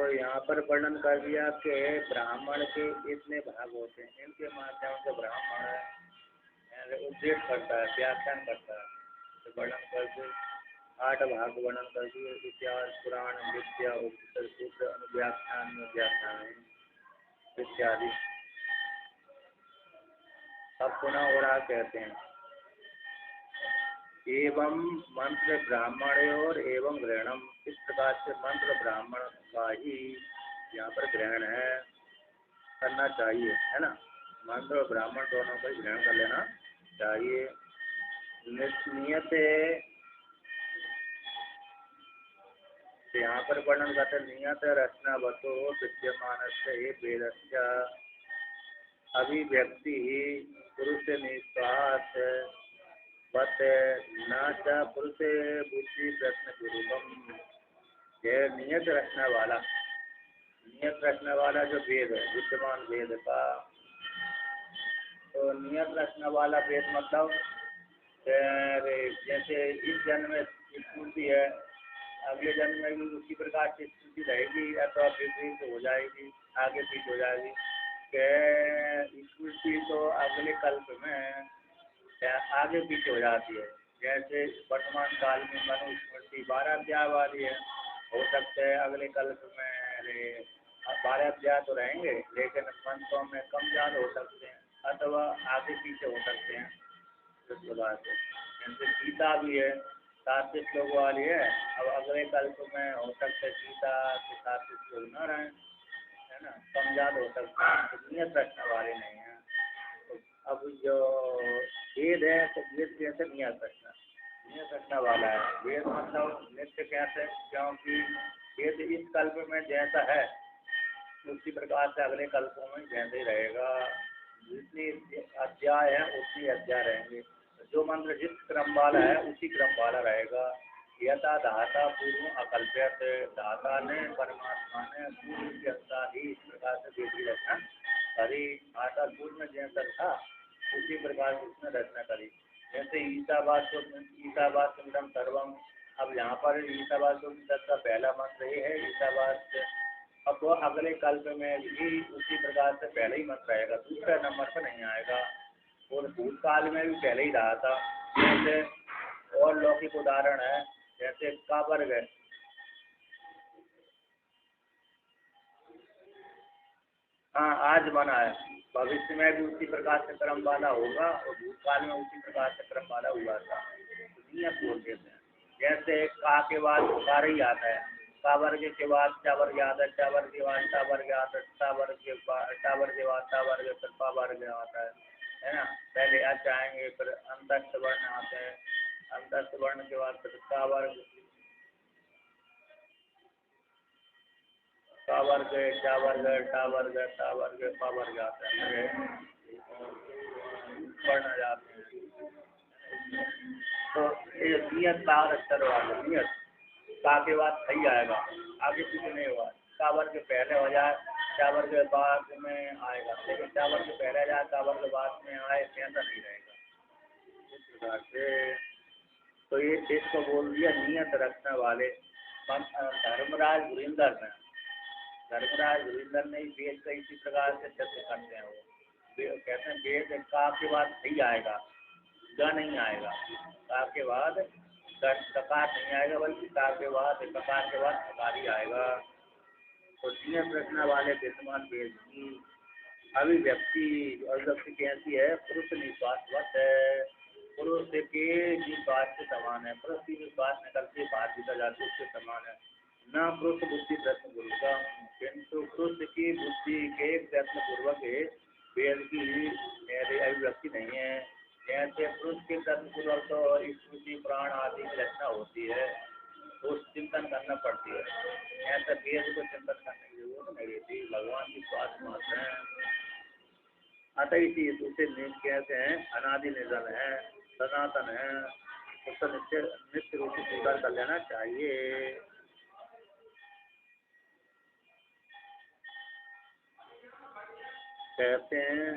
यहाँ पर वर्णन कर दिया कि ब्राह्मण के इतने भाग होते हैं, इनके माध्यम से ब्राह्मण उपदेश करता है, व्याख्यान करता है। तो वर्णन कर दिए 8 भाग वर्णन कर दिए, इतिहास, पुराण, विद्या, उपनिषद, सूत्र, अनुव्याख्यान, व्याख्यान इत्यादि। अब पुनः और कहते हैं एवं मंत्र ब्राह्मण और एवं ग्रहणम, इस प्रकार से मंत्र ब्राह्मण का ही यहाँ पर ग्रहण है करना चाहिए, है ना। मंत्र और ब्राह्मण दोनों का ही ग्रहण कर लेना चाहिए। नियत यहाँ पर वर्णन करते नियत रचनावतो विद्यमान से वेदस्य अभिव्यक्ति पुरुष निश्वास बत न च पुरुष बुद्धि प्रश्न गुरुकम। यह नियत रचना वाला जो वेद है, विद्यमान वेद का, तो नियत रचना वाला वेद मतलब जैसे इस जन्म में स्मृति है, अगले जन्म में भी उसी प्रकार की स्थिति रहेगी या तो विपरीत हो जाएगी, आगे पीछे हो जाएगी। स्मृति तो अगले कल्प में आगे पीछे हो जाती है। जैसे वर्तमान काल में मनुस्मृति 12 अध्याय वाली है, हो सकते हैं अगले कल्प में 12 अध्याय तो रहेंगे, लेकिन मंत्रों में कम ज्यादा हो सकते हैं अथवा आगे पीछे हो सकते हैं। इस प्रकार से जैसे गीता भी है 37 श्लोक वाली है, अब अगले कल्प में हो सकते है गीता के 37 श्लोक न रहे, है ना, कम ज्यादा हो सकते हैं, तो नियत रखने वाले नहीं है। तो अब जो वेद है तो वेद कैसे नियत रखने वाला है। वेद मतलब नित्य कैसे, क्योंकि वेद इस कल्प में जैसा है उसी प्रकार से अगले कल्पों में जैसे ही रहेगा। जितनी अध्याय है उतनी अध्याय रहेंगे, जो मंत्र जिस क्रम वाला है उसी क्रम वाला रहेगा। यथा धाता पूर्व अकल्प्यत, धाता ने परमात्मा ने पूर्व के अनुसार ही इस प्रकार से वेद की रचना करी। धाता पूर्व में जैसा था उसी प्रकार से उसने रचना करी। जैसे ईशावास्यम सर्वम, अब यहाँ पर ईशावास्यम का पहला मंत्र ये है ईशावास्य, अब तो अगले कल्प में भी उसी प्रकार से पहले ही मंत्र रहेगा, दूसरे नंबर पर नहीं आएगा। और भूतकाल में भी पहले ही रहा था। जैसे और लौकिक उदाहरण है, जैसे का वर्ग है, हाँ आज बना है, भविष्य में भी उसी प्रकार से क्रम वाला होगा और भूतकाल में उसी प्रकार से क्रम वाला हुआ था। नियत बोलते हैं। जैसे का के बाद कार ही आता है, का वर्ग के बाद चा वर्ग आता है, चा वर्ग के बाद टा वर्ग आता है, टा वर्ग के बाद टा वर्ग के बाद टा वर्ग, फिर पा वर्ग आता है ना। पहले आज आएंगे, फिर अंतस्थ वर्ण आते हैं, अंतस्थ वर्ण के बाद फिर का वर्ग, का वर्ग, चा वर्ग, टा वर्ग, टा वर्ग, पा वर्ग आता है, वर्ण जाते हैं। तो ये नियत बाहर अक्षर वाला नियत, का के बाद सही आएगा, आगे पीछे नहीं हुआ। का वर्ग पहले हो जाए, चा वर्ग बाद में आएगा, लेकिन चा वर्ग पहले जाए का वर्ग बाद में आए, ऐसा नहीं रहेगा। इस प्रकार से तो ये इसको बोल दिया नियत रखने वाले। धर्मराज गुरिंदर ने वेद का इसी प्रकार से सिद्ध करते हैं। वो कहते हैं वेद का के बाद सही आएगा, ग नहीं आएगा, का के बाद ककार नहीं आएगा, बल्कि का के बाद ककार के बाद ककार ही आएगा। तो नियत रचना वाले विद्यमान वेद की अभिव्यक्ति कैसी है, पुरुष निश्वासवत है, पुरुष के निश्वास के समान है, पुरुष की निश्वास निकलते बाहर भीतर जाते उसके समान है। न पुरुष बुद्धि प्रश्न पूर्वक, किंतु पुरुष की बुद्धि के प्रश्न पूर्वक वेद की अभिव्यक्ति नहीं है। जैसे पुरुष के प्रश्न पूर्वक तो स्मृति पुराण आदि की रचना होती है, तो चिंतन करना पड़ती है। ऐसा वेद को चिंतन करने की जरूरत नहीं रहती, भगवान की स्वास्थ्य मात्र है। अतः इसी उसे कहते हैं अनादि निर्जल है, सनातन है, उसका नित्य रूप से स्वीकार कर लेना चाहिए। कहते हैं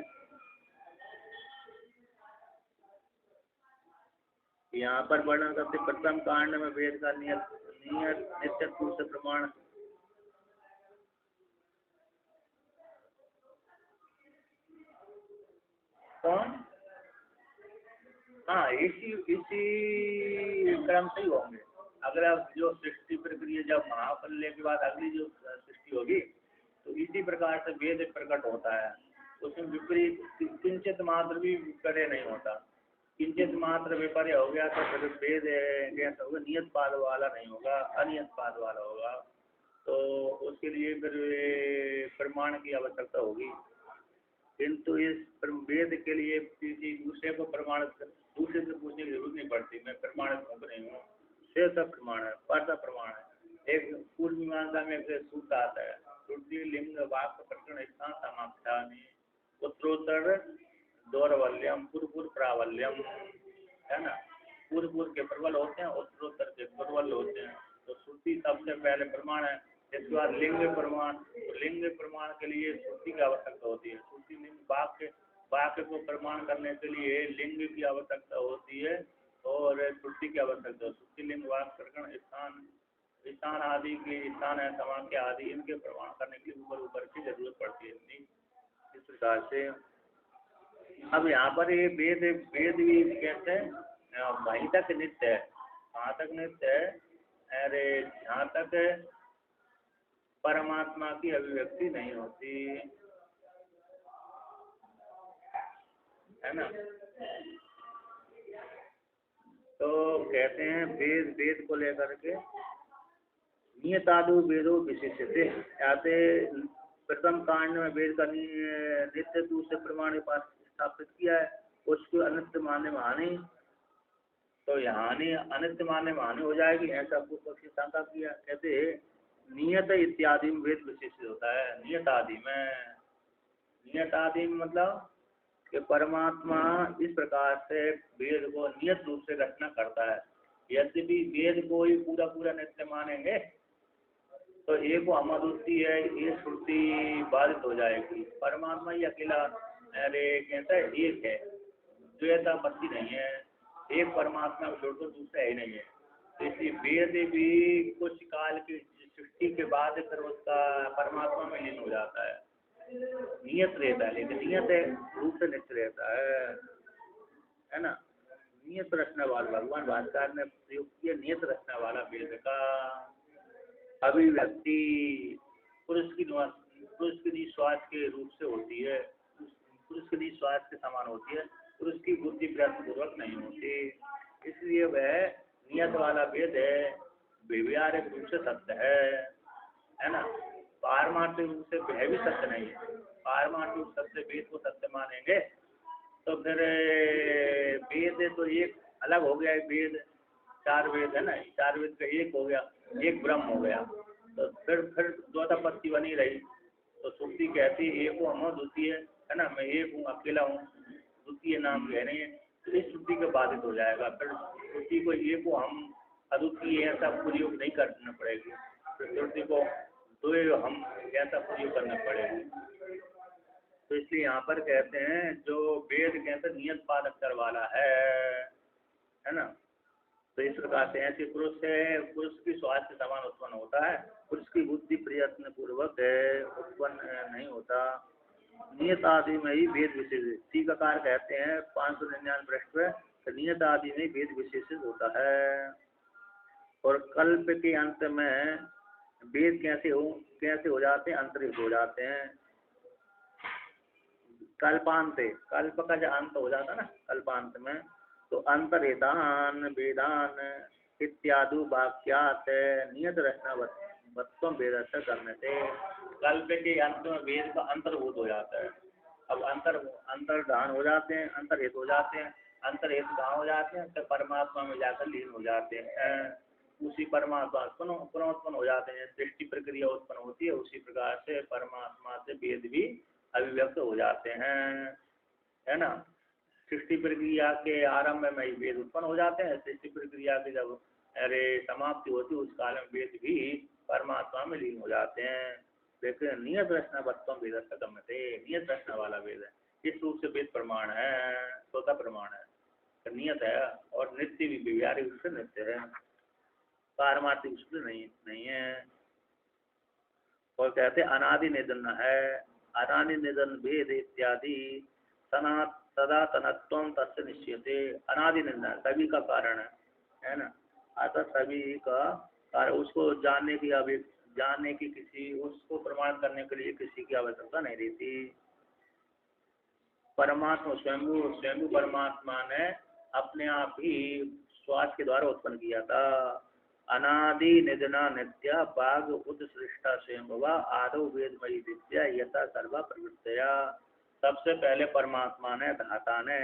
यहाँ पर वर्णन करते प्रथम कांड में वेद का नियत नित्य रूप से प्रमाण कौन? हाँ, इसी क्रम से ही होंगे। अगर अब जो सृष्टि प्रक्रिया जब महाप्रलय के बाद अगली जो सृष्टि होगी तो इसी प्रकार से वेद प्रकट होता है। उसमें विपरीत किंचित मात्र भी विपर्य नहीं होता। किंचित मात्र विपर्य हो गया तो फिर वेद कैसा होगा? नियत पाद वाला नहीं होगा, अनियत पाद वाला होगा। तो उसके लिए फिर प्रमाण की आवश्यकता होगी। किंतु इस वेद के लिए किसी दूसरे को प्रमाणित दूसरे से पूछने की जरूरत नहीं पड़ती। मैं प्रमाणित हूँ नहीं हूँ, शेष प्रमाण है, परता प्रमाण है। एक पूर्व मीमांसा में एक सूत्र आता है, श्रुति लिंग वाक्य प्रकरण स्थान समाख्यानि उत्तरोत्तर दौर्बल्यम पूर्व प्राबल्यम, है ना। पूर्व के प्रबल होते हैं, उत्तरोत्तर के दुर्बल होते हैं। तो श्रुति सबसे पहले प्रमाण है। इसके बाद लिंग प्रमाण। तो लिंग प्रमाण के लिए श्रुति की आवश्यकता होती है। श्रुति लिंग वाक्य को प्रमाण करने के लिए लिंग की आवश्यकता होती है और श्रुति की आवश्यकता है। श्रुति लिंग वाक्य प्रकरण स्थान आदि की स्थान है, समाख्य आदि, इनके प्रमाण करने के लिए ऊपर की जरूरत पड़ती है। इस प्रकार से अब यहाँ पर ये वेद भी कहते हैं वहीं तक नित्य है। कहाँ तक नित्य है? अरे जहाँ तक परमात्मा की अभिव्यक्ति नहीं होती, है ना। तो कहते हैं वेद को लेकर के नियतादु वेदो विशेषते आते प्रथम कांड में वेद का नित्य दूसरे प्रमाण के पास स्थापित किया है, उसको अनित्य माने महानी। तो यहाँ अनित्य माने महानी हो जाएगी, ऐसा पूर्व पक्षी शंका किया। कहते नियत इत्यादि में वेद विशेषित होता है। नियत आदि में मतलब कि परमात्मा इस प्रकार से वेद को नियत रूप से रचना करता है। यद्यपि वेद को ही पूरा नित्य मानेंगे तो एक को अमद्वितीय है, ये श्रुति बाधित हो जाएगी। परमात्मा ही अकेला अरे कहता है एक है, द्वैता पत्ति नहीं है, एक परमात्मा को छोड़कर दूसरा ही नहीं है। तो इसलिए वेद भी कुछ काल की सृष्टि के बाद फिर उसका परमात्मा में लीन हो जाता है। नियत रहता है, लेकिन नियत रूप से नित्य रहता है ना। नियत रचना वाला भगवान भास्कर ने प्रयोग किया, नियत रचना वाला वेद का अभिव्यक्ति पुरुष की निस्वार्थ के रूप से होती है, पुरुष की निस्वार्थ के समान होती है, पुरुष की बुद्धि प्रयत्न पूर्वक नहीं होती। इसलिए वह नियत वाला वेद है, व्यवहारिक रूप से सत्य है ना। पारमार्थिक रूप से वह भी सत्य नहीं है। पारमार्थिक सत्य वेद को सत्य मानेंगे तो फिर वेद तो एक अलग हो गया। वेद चार वेद है ना, चार वेद का एक हो गया, एक ब्रह्म हो गया। तो फिर द्वैतापत्ति बनी रही। तो श्रुति कहती है एक हूँ हम द्वितीय, है ना, मैं एक हूँ अकेला हूँ, द्वितीय नाम कह रही है। तो इस श्रुति का बाधित हो जाएगा। फिर श्रुति को एक को हम अद्वितीय ऐसा प्रयोग नहीं करना पड़ेगी, फिर श्रुति को दो हम ऐसा प्रयोग करना पड़ेगी। तो इसलिए यहाँ पर कहते हैं जो वेद कहते हैं नियत पाद अक्षर वाला है ना। तो इस प्रकार से ऐसे पुरुष की स्वास्थ्य समान उत्पन्न होता है, पुरुष की बुद्धि प्रयत्न पूर्वक उत्पन्न नहीं होता। नियत आदि में ही वेद विशेष टीकाकार कहते हैं 599 पृष्ठ पे, नियत आदि में वेद विशेषित होता है। और कल्प के अंत में वेद कैसे हो जाते हैं? अंतरित हो जाते हैं। कल्पांत, कल्प का जो अंत हो जाता है ना कल्पांत में, तो अंतरेतान वेदान इत्यादि वाक्यात नियत रचना वत्वम वेदस्य करने से कल्प के अंत में वेद का अंतर्भूत हो जाता है। अब अंतर्धान हो जाते हैं, अंतर्हित हो जाते हैं। अंतर्हित कहाँ हो जाते हैं? तो परमात्मा में जाकर लीन हो जाते हैं। उसी परमात्मा पुनः हो जाते हैं। सृष्टि प्रक्रिया उत्पन्न होती है, उसी प्रकार से परमात्मा से वेद भी अभिव्यक्त हो जाते हैं, है ना। सृष्टि प्रक्रिया के आरंभ में ही वेद उत्पन्न हो जाते हैं। सृष्टि प्रक्रिया की जब समाप्ति होती है उस काल में वेद भी परमात्मा में लीन हो जाते हैं। लेकिन नियत रचना वत्वम वेद थे, नियत रचना वाला वेद है। इस रूप से वेद प्रमाण है, स्वतः प्रमाण है, नियत है और नित्य भी व्यवहारिक रूप से नित्य है, पारमार्थिक रूप से नहीं है। और कहते अनादि निधन है, अनादि निधन वेद इत्यादि सनातनत्वम तस्य निश्चयते, अनादि निंदा सभी का कारण है ना। अतः सभी का कारण उसको जानने की किसी उसको प्रमाण करने के लिए किसी की आवश्यकता नहीं रहती। परमात्मा स्वयं परमात्मा ने अपने आप ही श्वास के द्वारा उत्पन्न किया था। अनादि निधना नित्या बाघ उत्सृष्टा स्वयं आदो वेदमयी विद्या यथा सर्वा प्रवृत्तया। सबसे पहले परमात्मा ने धाता ने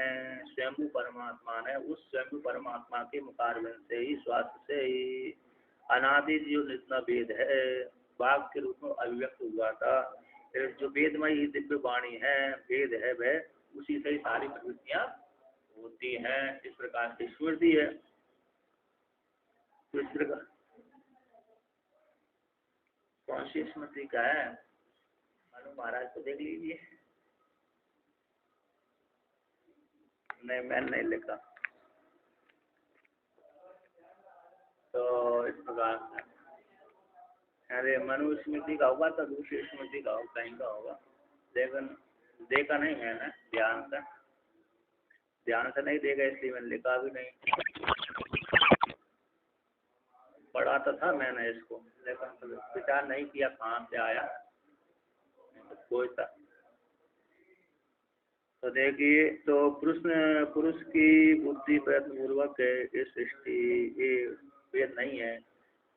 स्वयं परमात्मा ने उस स्वयं परमात्मा के मुखारविंद से ही श्वास से ही अनादि जो नितना वेद है बाघ के रूप में अभिव्यक्त हुआ था। फिर जो वेदमयी दिव्य वाणी है वेद है वह उसी से ही सारी प्रवृत्तियां होती हैं। इस प्रकार की स्मृति है। तो इस प्रकार कौन सी स्मृति का है मनु महाराज को देख लीजिए। नहीं मैंने नहीं लिखा। तो इस प्रकार से अरे मनु स्मृति का होगा तो दूसरी स्मृति का होगा कहीं का होगा, लेकिन देखा नहीं मैंने ध्यान से नहीं देखा इसलिए मैंने लिखा भी नहीं। पढ़ा तो था मैंने इसको लेकिन विचार नहीं किया कहाँ से आया कोई था। तो देखिए तो पुरुष की बुद्धि प्रयत्न पूर्वक ये सृष्टि ये वेद नहीं है,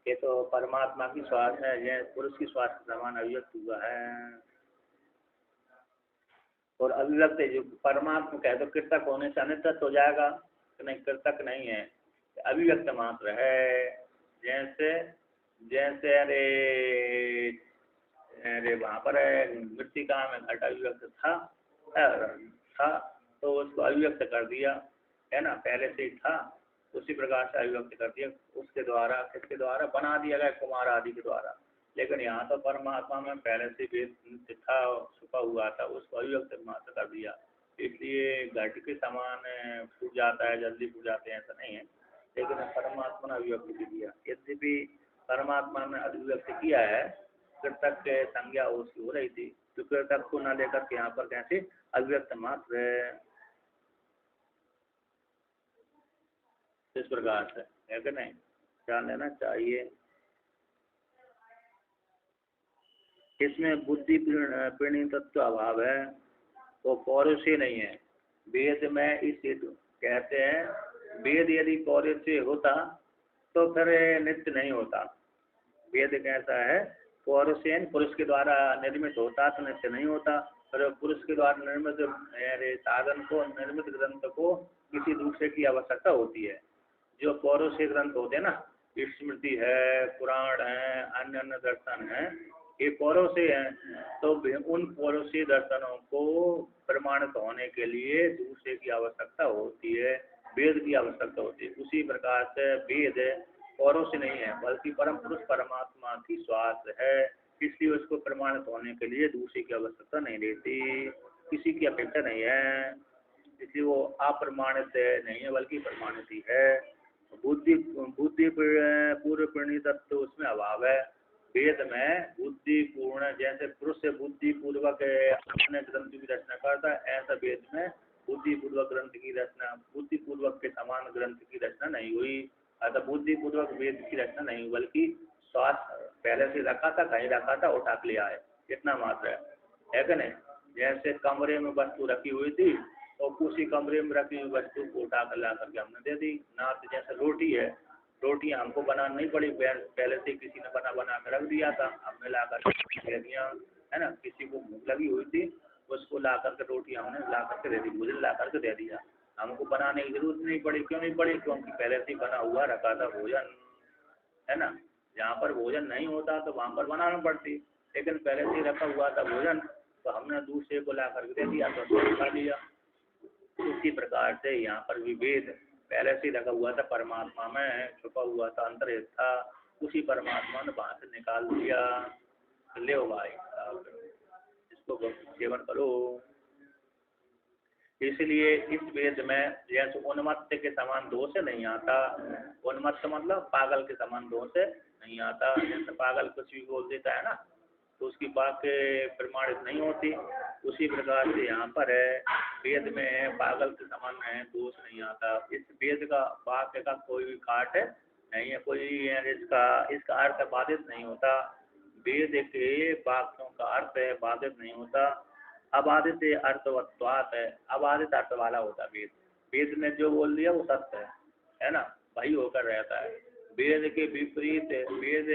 ये तो परमात्मा की श्वास है, यह पुरुष की श्वास के समान अभिव्यक्त हुआ है। और अभिव्यक्त जो परमात्मा कहे तो कृतक होने से अनितत्व हो जाएगा, नहीं कृतक नहीं है, अभिव्यक्त मात्र है। जैसे जैसे अरे वहाँ पर मृतिका में घट अभिव्यक्त था तो उसको अभिव्यक्त कर दिया है ना, पहले से ही था उसी प्रकार से अभिव्यक्त कर दिया, उसके द्वारा किसके द्वारा बना दिया गया कुमार आदि के द्वारा। लेकिन यहाँ तो परमात्मा में पहले से वेद था छुपा हुआ था, उसको अभिव्यक्त मात्र कर दिया, इसलिए घट के समान फूट जाता है, जल्दी फूट जाते हैं ऐसा नहीं है। लेकिन परमात्मा ने अभिव्यक्त किया, यद्यपि परमात्मा ने अभिव्यक्त किया है कृतक के संज्ञा उसकी हो रही थी, तो कृतक को न लेकर के यहाँ पर कैसे अभिव्यक्त मात्र है, इस प्रकार से है कि नहीं, ध्यान देना चाहिए। इसमें बुद्धि प्रणीन तत्व अभाव है, वो पौरुषी नहीं है। वेद में इस कहते हैं वेद यदि पौरुषी होता तो फिर नित्य नहीं होता। वेद कैसा है पौरुषेन पुरुष के द्वारा निर्मित होता तो नित्य नहीं होता, पर पुरुष के द्वारा निर्मित साधन को निर्मित ग्रंथ को किसी दूसरे की आवश्यकता होती है। जो पौरुषीय ग्रंथ होते हैं ना, स्मृति है, पुराण है, अन्य अन्य दर्शन है, ये पौरुषीय हैं, तो उन पौरुषीय दर्शनों को प्रमाणित होने के लिए दूसरे की आवश्यकता होती है, वेद की आवश्यकता होती है। उसी प्रकार से वेद पौरुष नहीं है बल्कि परम पुरुष परमात्मा की श्वास है, इसलिए उसको प्रमाणित होने के लिए दूसरे की आवश्यकता नहीं रहती, किसी की अपेक्षा नहीं है, इसलिए वो अप्रमाणित नहीं है बल्कि प्रमाणित ही है। बुद्धि पूर्व प्रणीत तत्व उसमें अभाव है। वेद में बुद्धि पूर्ण जैसे पुरुष से बुद्धि पूर्वक अपने ग्रंथ की रचना करता है, ऐसा वेद में बुद्धि पूर्वक ग्रंथ की रचना बुद्धि पूर्वक के समान ग्रंथ की रचना नहीं हुई। अतः बुद्धि पूर्वक वेद की रचना नहीं हुई बल्कि श्वास पहले से रखा था, कहीं रखा था, उठा के लिया है, इतना मात्र है कि नहीं। जैसे कमरे में वस्तु रखी हुई थी और उसी कमरे में रखी हुई वस्तु को उठा कर ला करके हमने दे दी। ना तो जैसे रोटी है, रोटी हमको बनाना नहीं पड़ी, पहले से किसी ने बना कर रख दिया था, हमने ला कर दे दिया है ना। किसी को भूख लगी हुई थी उसको ला करके रोटी हमने ला करके दे दी, भोजन ला करके दे दिया, हमको बनाने की जरूरत नहीं पड़ी। क्यों नहीं पड़ी? क्योंकि पहले से बना हुआ रखा था भोजन, है ना। जहाँ पर भोजन नहीं होता तो वहाँ पर बनाना पड़ती, लेकिन पहले से रखा हुआ था भोजन तो हमने दूसरे को ला करके दे दिया तो खा लिया। उसी प्रकार से यहाँ पर भी वेद पहले से रखा हुआ था, परमात्मा में छुपा हुआ था, अंतर्हित था, उसी परमात्मा ने वहाँ से निकाल दिया। ले भाई इसको सेवन करो। इसलिए इस वेद में जैसे उन्मत्त के समान दोष नहीं आता, उन्मत्त मतलब पागल के समान दोष नहीं आता। जैसे पागल कुछ भी बोल देता है ना, तो उसकी वाक्य प्रमाणित नहीं होती। उसी प्रकार से यहाँ पर है, वेद में पागल के समान है, दोष नहीं आता। इस वेद का वाक्य का कोई भी काट नहीं है, कोई इसका अर्थ बाधित नहीं होता। वेद के वाक्यों का अर्थ बाधित नहीं होता। अबाधित अर्थवत्वात् है, अबाधित अर्थ वाला होता वेद। वेद ने जो बोल दिया वो सत्य है ना, वही होकर रहता है। वेद के विपरीत वेद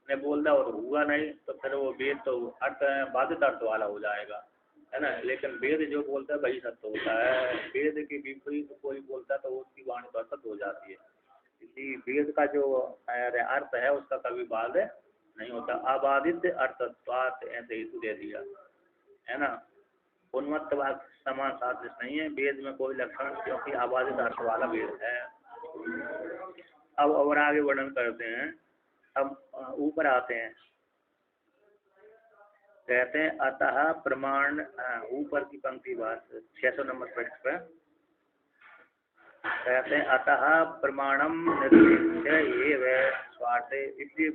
ने बोल दिया और हुआ नहीं, तो फिर वो वेद तो अर्थ बाधित अर्थ वाला हो जाएगा, है ना। लेकिन वेद जो बोलता है वही सत्य होता है। वेद के विपरीत कोई बोलता है तो उसकी वाणी तो असत्य हो जाती है। इसी वेद का जो अर्थ है उसका कभी बाध नहीं होता। अबाधित अर्थत्वात् ऐसे ही दे दिया, है ना। उन्मत्त वाक्य समान सादृश नहीं है वेद में कोई लक्षण, क्योंकि अबाधित अर्थ वाला वेद है। अब और आगे वर्णन करते हैं। अब ऊपर आते हैं, कहते हैं अतः प्रमाण, ऊपर की पंक्ति बात 600 नंबर पृष्ठ पे कहते हैं अतः प्रमाणम निर्देश्य एव स्वार्थ। इसलिए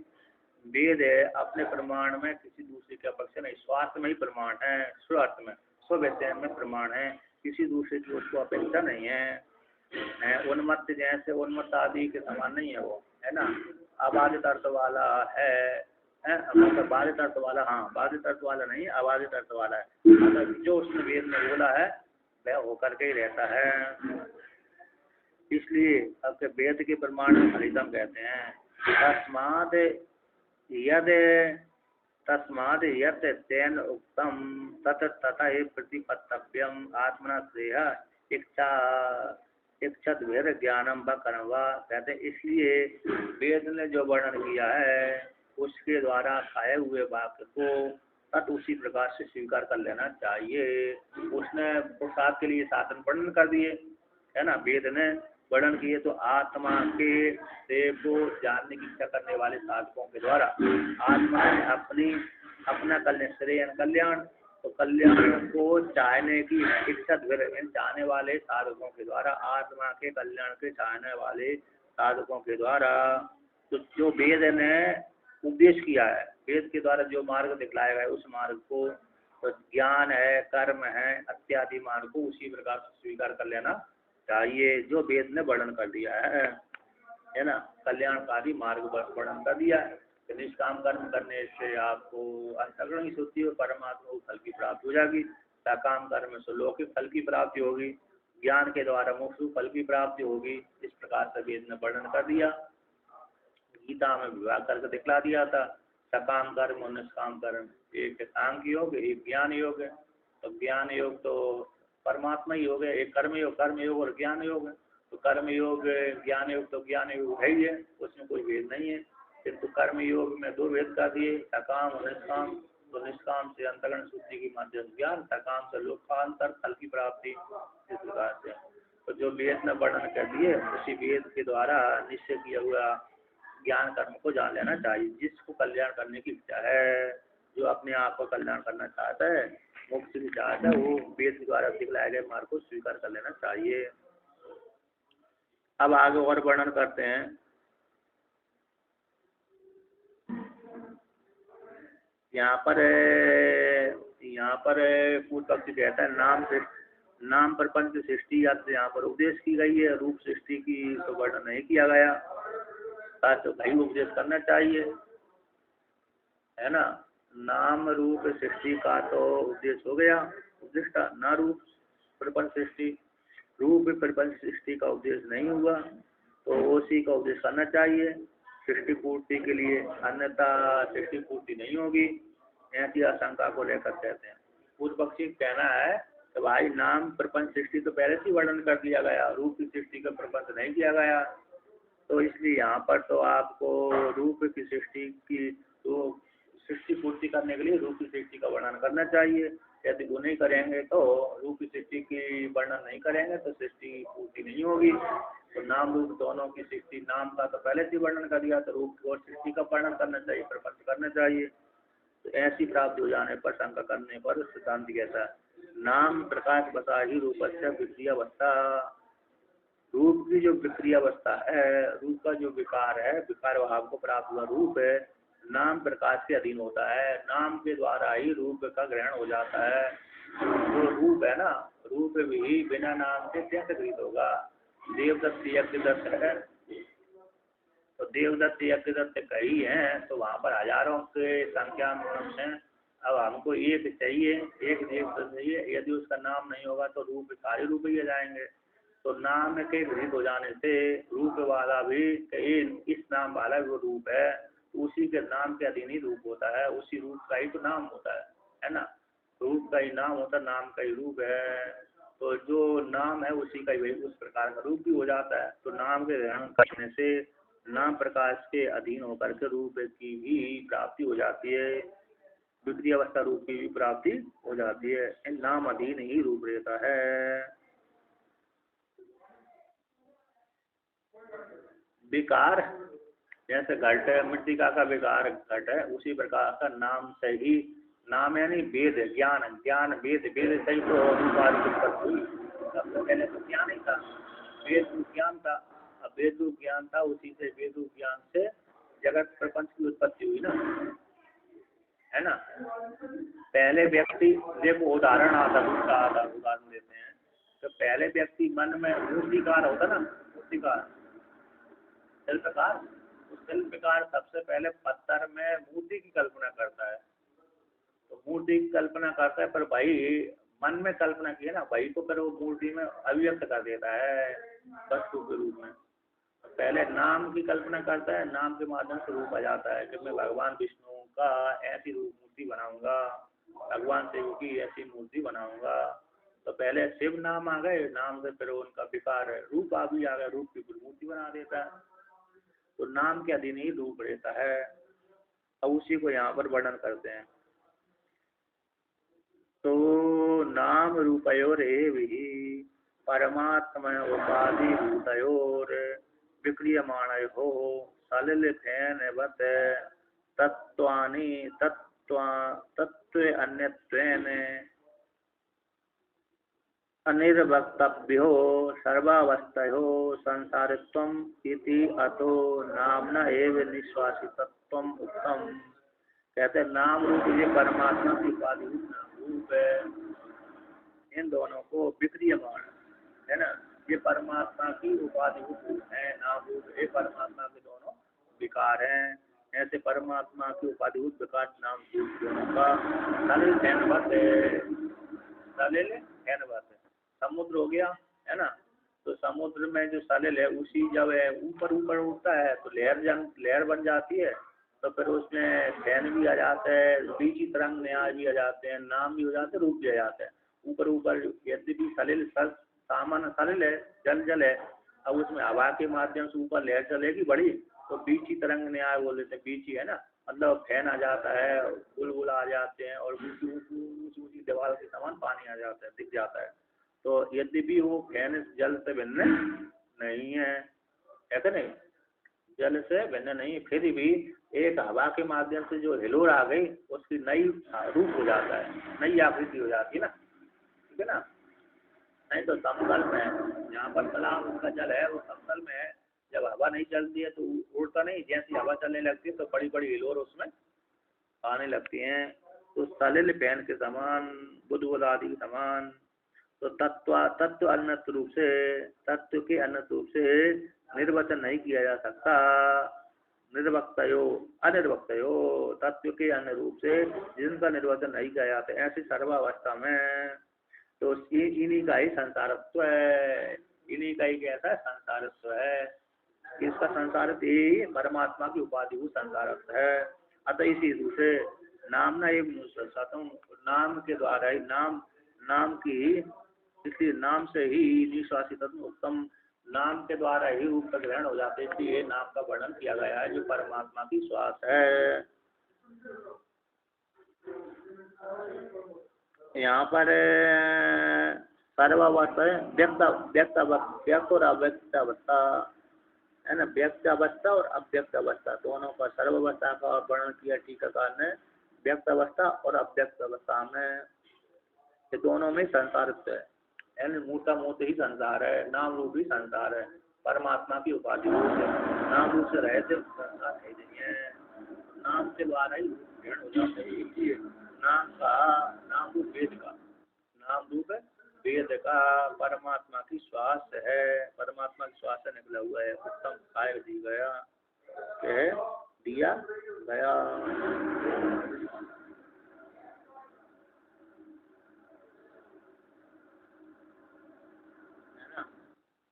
वेद अपने प्रमाण में किसी दूसरे के अपेक्षा नहीं, स्वार्थ में ही प्रमाण है, स्वार्थ में स्वव्यत्यय में प्रमाण है, किसी दूसरे की उसको अपेक्षा नहीं है। उन्मत्त जैसे उन्मत्त आदि के समान नहीं है वो, है ना। अबाधित अर्थ वाला है, मतलब बाधित अर्थ वाला, हाँ बाधित अर्थ वाला नहीं, अबाधित अर्थ वाला है। मतलब जो उसने वेद में बोला है वह होकर के ही रहता है। इसलिए अब वेद के प्रमाण में फलितम कहते हैं। तस्माद यत् तेन उक्तम तत तथा प्रतिपत्तव्यम आत्मना श्रेय इच्छद्भिर ज्ञानम व कर्म वा। कहते हैं इसलिए वेद ने जो वर्णन किया है उसके द्वारा खाए हुए वाक्य को तत् उसी प्रकार से स्वीकार कर लेना चाहिए। उसने पुरुषार्थ के लिए साधन वर्णन कर दिए, है ना। वेद ने वर्णन किए तो आत्मा के देव को जानने की इच्छा करने वाले साधकों के द्वारा आत्मा ने अपना कल्याण तो कल्याण को चाहने की इच्छा चाहने वाले साधकों के द्वारा, आत्मा के कल्याण के चाहने वाले साधकों के द्वारा तो जो वेद ने उपदेश किया है, वेद के द्वारा जो मार्ग दिखलाया गया है उस मार्ग को, तो ज्ञान है, कर्म है इत्यादि मार्ग को उसी प्रकार से स्वीकार कर लेना चाहिए जो वेद ने वर्णन कर दिया है ना। कल्याणकारी मार्ग वर्णन कर दिया है। निष्काम कर्म करने से आपको अंतःकरण की शुद्धि और परमात्मा को फल की प्राप्ति हो जाएगी। सकाम कर्म से लौकिक फल की प्राप्ति होगी, ज्ञान के द्वारा मोक्ष फल की प्राप्ति होगी। इस प्रकार से वेद ने वर्णन कर दिया। गीता में विभाग करके दिखला दिया था, सकाम कर्म और निष्काम कर्म, एक सांख्य योग एक ज्ञान योग है। तो ज्ञान योग तो परमात्मा ही हो गया, एक कर्म योग और ज्ञान योग है। तो कर्म योग ज्ञान योग तो ज्ञान योग है ही है, उसमें कोई भेद नहीं है। किंतु कर्म योग में दो भेद कर दिए, सकाम और निष्काम। तो निष्काम से अंतःकरण शुद्धि की माध्यम ज्ञान, सकाम से लोकांतर फल की प्राप्ति। इस प्रकार से तो जो वेद ने वर्णन कर दिए उसी वेद के द्वारा निश्चय किया हुआ ज्ञान कर्म को जान लेना चाहिए। जिसको कल्याण करने की इच्छा है, जो अपने आप को कल्याण करना चाहता है, मोक्ष की चाहता है, वो वेद के द्वारा दिखलाए गए मार्ग को स्वीकार कर लेना चाहिए। अब आगे और वर्णन करते हैं। यहाँ पर पूर्व पक्षी कहता है नाम प्रपंच सृष्टि या यहाँ पर उपदेश की गई है, रूप सृष्टि की तो वर्णन नहीं किया गया, तो भाई उपदेश करना चाहिए, है ना। नाम रूप सृष्टि का तो उपदेश हो गया, उपदिष्टा न रूप प्रपंच सृष्टि, रूप प्रपंच सृष्टि का उपदेश नहीं हुआ तो उसी का उपदेश करना चाहिए सृष्टि पूर्ति के लिए, अन्यथा सृष्टि पूर्ति नहीं होगी। ऐसी आशंका को लेकर कहते हैं। पूर्व पक्षी कहना है कि भाई नाम प्रपंच सृष्टि तो पहले से वर्णन कर दिया गया, रूप की सृष्टि का प्रपंच नहीं किया गया, तो इसलिए यहाँ पर तो आपको रूप की सृष्टि की तो सृष्टि पूर्ति करने के लिए रूप की सृष्टि का वर्णन करना चाहिए। यदि वो नहीं करेंगे तो रूप की सृष्टि की वर्णन नहीं करेंगे तो सृष्टि पूर्ति नहीं होगी। तो नाम रूप दोनों की सृष्टि, नाम का तो पहले से वर्णन कर दिया, तो रूप और सृष्टि का वर्णन करना चाहिए, प्रपंच करना चाहिए। तो ऐसी प्राप्ति हो जाने पर, शंका करने पर सिद्धांत कहता है नाम प्रकाश बता ही रूपस्य विक्रिया अवस्था, रूप की जो विक्रिया अवस्था है, रूप का जो विकार है, विकार भाव को प्राप्त हुआ रूप है, नाम प्रकाश के अधीन होता है, नाम के द्वारा ही रूप का ग्रहण हो जाता है। जो रूप है ना, रूप भी बिना नाम के कैसे गृहीत होगा। देवदत्त यज्ञदत्त है, तो देवदत्त यज्ञदत्त कई हैं, तो वहाँ पर हजारों के संख्या में हैं। अब हमको एक चाहिए, एक देवदत्त चाहिए, यदि उसका नाम नहीं होगा तो रूप सारे रूप ही आ जाएंगे। तो नाम के गृहीत हो जाने से रूप वाला भी इस नाम वाला वो रूप है, तो उसी के नाम के अधीन ही रूप होता है, उसी रूप का ही तो नाम होता है ना। रूप का ही नाम होता है, नाम का ही रूप है। तो जो नाम है उसी का ही उस प्रकार का रूप भी हो जाता है। तो नाम के ग्रहण करने से नाम प्रकाश के अधीन होकर के रूप की भी प्राप्ति हो जाती है, द्वितीय अवस्था रूप की भी प्राप्ति हो जाती है। नाम अधीन ही रूप रहता है। विकार जैसे घट है, मृतिका का विकार घट है, उसी प्रकार का नाम से ही, नाम यानी वेद ज्ञान, ज्ञान वेद, वेद से ही तो रूपाधि उत्पत्ति हुई। पहले तो ज्ञान ही था, वेद रूप ज्ञान था। अब वेद रूप ज्ञान था, उसी से वेद रूप ज्ञान से जगत प्रपंच की उत्पत्ति हुई ना, है ना। पहले व्यक्ति, देखो उदाहरण आता उदाहरण देते हैं। तो पहले व्यक्ति मन में मूर्तिकार होता ना, मूर्तिकार शिल्पकार, तो शिल्पकार सबसे पहले पत्थर में मूर्ति की कल्पना करता है। तो मूर्ति की कल्पना करता है, पर भाई मन में कल्पना की है ना, भाई को फिर वो मूर्ति में अभिव्यक्त कर देता है वस्तु के रूप में। पहले नाम की कल्पना करता है, नाम के माध्यम से रूप आ जाता है कि मैं भगवान विष्णु का ऐसी रूप मूर्ति बनाऊंगा, भगवान शिव की ऐसी मूर्ति बनाऊंगा। तो पहले शिव नाम आ गए, नाम से फिर उनका विकार है, रूप आ भी आ गया, रूप की मूर्ति बना देता है। तो नाम के अधीन ही रूप रहता है। अब उसी को यहाँ पर वर्णन करते हैं। तो नाम रूपयोर एवि परमात्मा उपाधि भूतयोर विक्रियमाणयो सलिल फेनवत् तत्त्वानि तत्त्व अन्यत्वेन अनिर्वक्तव्यो सर्वावस्थयो संसारित्वम् इति अतो नाम्ना एव निश्वासितत्वम् उक्तम्। कहते हैं नाम रूप ये परमात्मा की उपाधि नाम रूप है, इन दोनों को विक्रियमान है ना, ये परमात्मा की उपाधि है। नाम रूप ये परमात्मा के दोनों विकार हैं। ऐसे परमात्मा की उपाधि विकार नाम रूप दोनों का सलिल फैनवत है, सलिल फैनवत है। समुद्र हो गया है ना, तो समुद्र में जो सलिल है उसी जब है ऊपर ऊपर उठता है तो लहर बन जाती है, तो फिर उसमें फैन भी आ जाता है, बीची तरंग न्याय भी आ जाते हैं, नाम भी हो जाते हैं, रूप भी आ जाते हैं। ऊपर ऊपर यद्यपि सलिल सामान्य सलिल है, जल है, अब उसमें हवा के माध्यम से ऊपर लहर चलेगी बड़ी, तो बीची तरंग न्याय बोल देते हैं, बीची है ना, मतलब फैन आ जाता है, बुलबुला आ जाते हैं, और ऊंची ऊंची दीवार के समान पानी आ जाता है, दिख जाता है। तो यद्यपि वो फैन जल से भिन्न नहीं है, कहते नहीं, जल से भिन्न नहीं, फिर भी एक हवा के माध्यम से जो हिलोर आ गई उसकी नई रूप हो जाता है, नई आकृति हो जाती है ना, ठीक है ना। नहीं तो समतल में जहाँ पर तालाब का जल है वो समतल में है, जब हवा नहीं चलती है तो उड़ता नहीं, जैसी हवा चलने लगती है तो बड़ी बड़ी हिलोर उसमें आने लगती हैं। तो सलिल फैन के समान, बुदबुद आदि के समान। तो तत्व अन्य रूप से, तत्व के अन्य रूप से निर्वचन नहीं किया जा सकता। निर्वक्तयो अनिर्वक्तयो, तत्व के अन्य रूप से जिनका निर्वचन नहीं किया जाता, ऐसी सर्वावस्था में तो इन्हीं का ही संसारत्व है, इन्हीं का ही कैसा है संसारत्व है। इसका संसारत्व ही परमात्मा की उपाधि को संसारत्व है। अतः इसी रूप से नाम ना एक नाम के द्वारा ही नाम की, इसलिए नाम से ही निश्वासित उत्तम, नाम के द्वारा ही रूप का ग्रहण हो जाते, इसलिए नाम का वर्णन किया गया है जो परमात्मा की श्वास है। यहाँ पर सर्वावस्था है, व्यक्त और अव्यक्त अवस्था है ना, व्यक्त अवस्था और अव्यक्त अवस्था दोनों का, सर्वावस्था का वर्णन किया टीकाकार ने, व्यक्त अवस्था और अव्यक्त अवस्था में, ये दोनों में संसारित्व है, यानी मूर्ता मूर्त ही संसार है, नाम रूप ही संसार है, परमात्मा की उपाधि रूप है, नाम रूप से रहते संसार है नहीं है। नाम के द्वारा ही ग्रहण हो जाता है। इसलिए नाम रूप वेद का, नाम रूप वेद का परमात्मा की श्वास है, परमात्मा की श्वास से निकला हुआ है। उत्तम काय दी गया, कह दिया गया।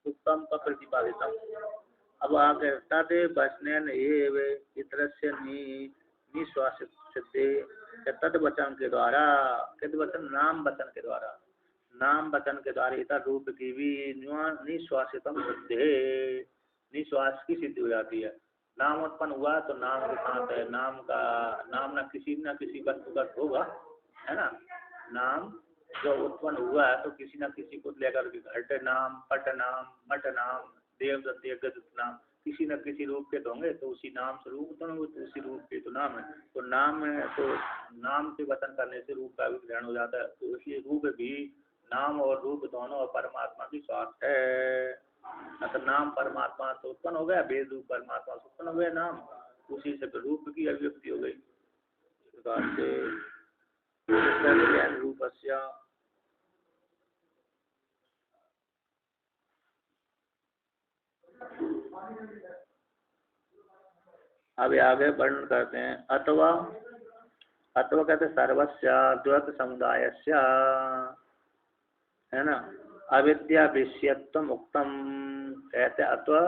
उत्तम का प्रतिपादितम। अब आगे तदे वचन इतर से निश्वासित सिद्धे तद वचन के द्वारा, किद वचन नाम वचन के द्वारा, नाम वचन के द्वारा इतर रूप की भी निश्वासितम सिद्धे, निश्वास की सिद्धि हो जाती है। नाम उत्पन्न हुआ तो नाम के साथ है, नाम का नाम न किसी वस्तुगत होगा, है ना। नाम जो उत्पन्न हुआ है तो किसी न किसी को लेकर के घट नाम, पट नाम, मठ नाम, देवदत्त गदत्त नाम, किसी न किसी रूप के होंगे तो उसी नाम से रूप उत्पन्न हुए, तो उसी रूप के तो नाम है। तो नाम है तो नाम से वचन करने से रूप का भी ग्रहण हो जाता है। तो इसलिए रूप भी, नाम और रूप दोनों और परमात्मा की श्वास है। तो नाम परमात्मा से उत्पन्न हो गया, वेद रूप परमात्मा से उत्पन्न हो गया नाम, उसी से रूप की अभिव्यक्ति हो गई। इस प्रकार से रूपस्य अभी आगे वर्णन करते हैं। अथवा अथवा कहते सर्वस्य द्वैत समुदायस्य, है ना, अविद्या विषयत्व मुक्तम कहते। अथवा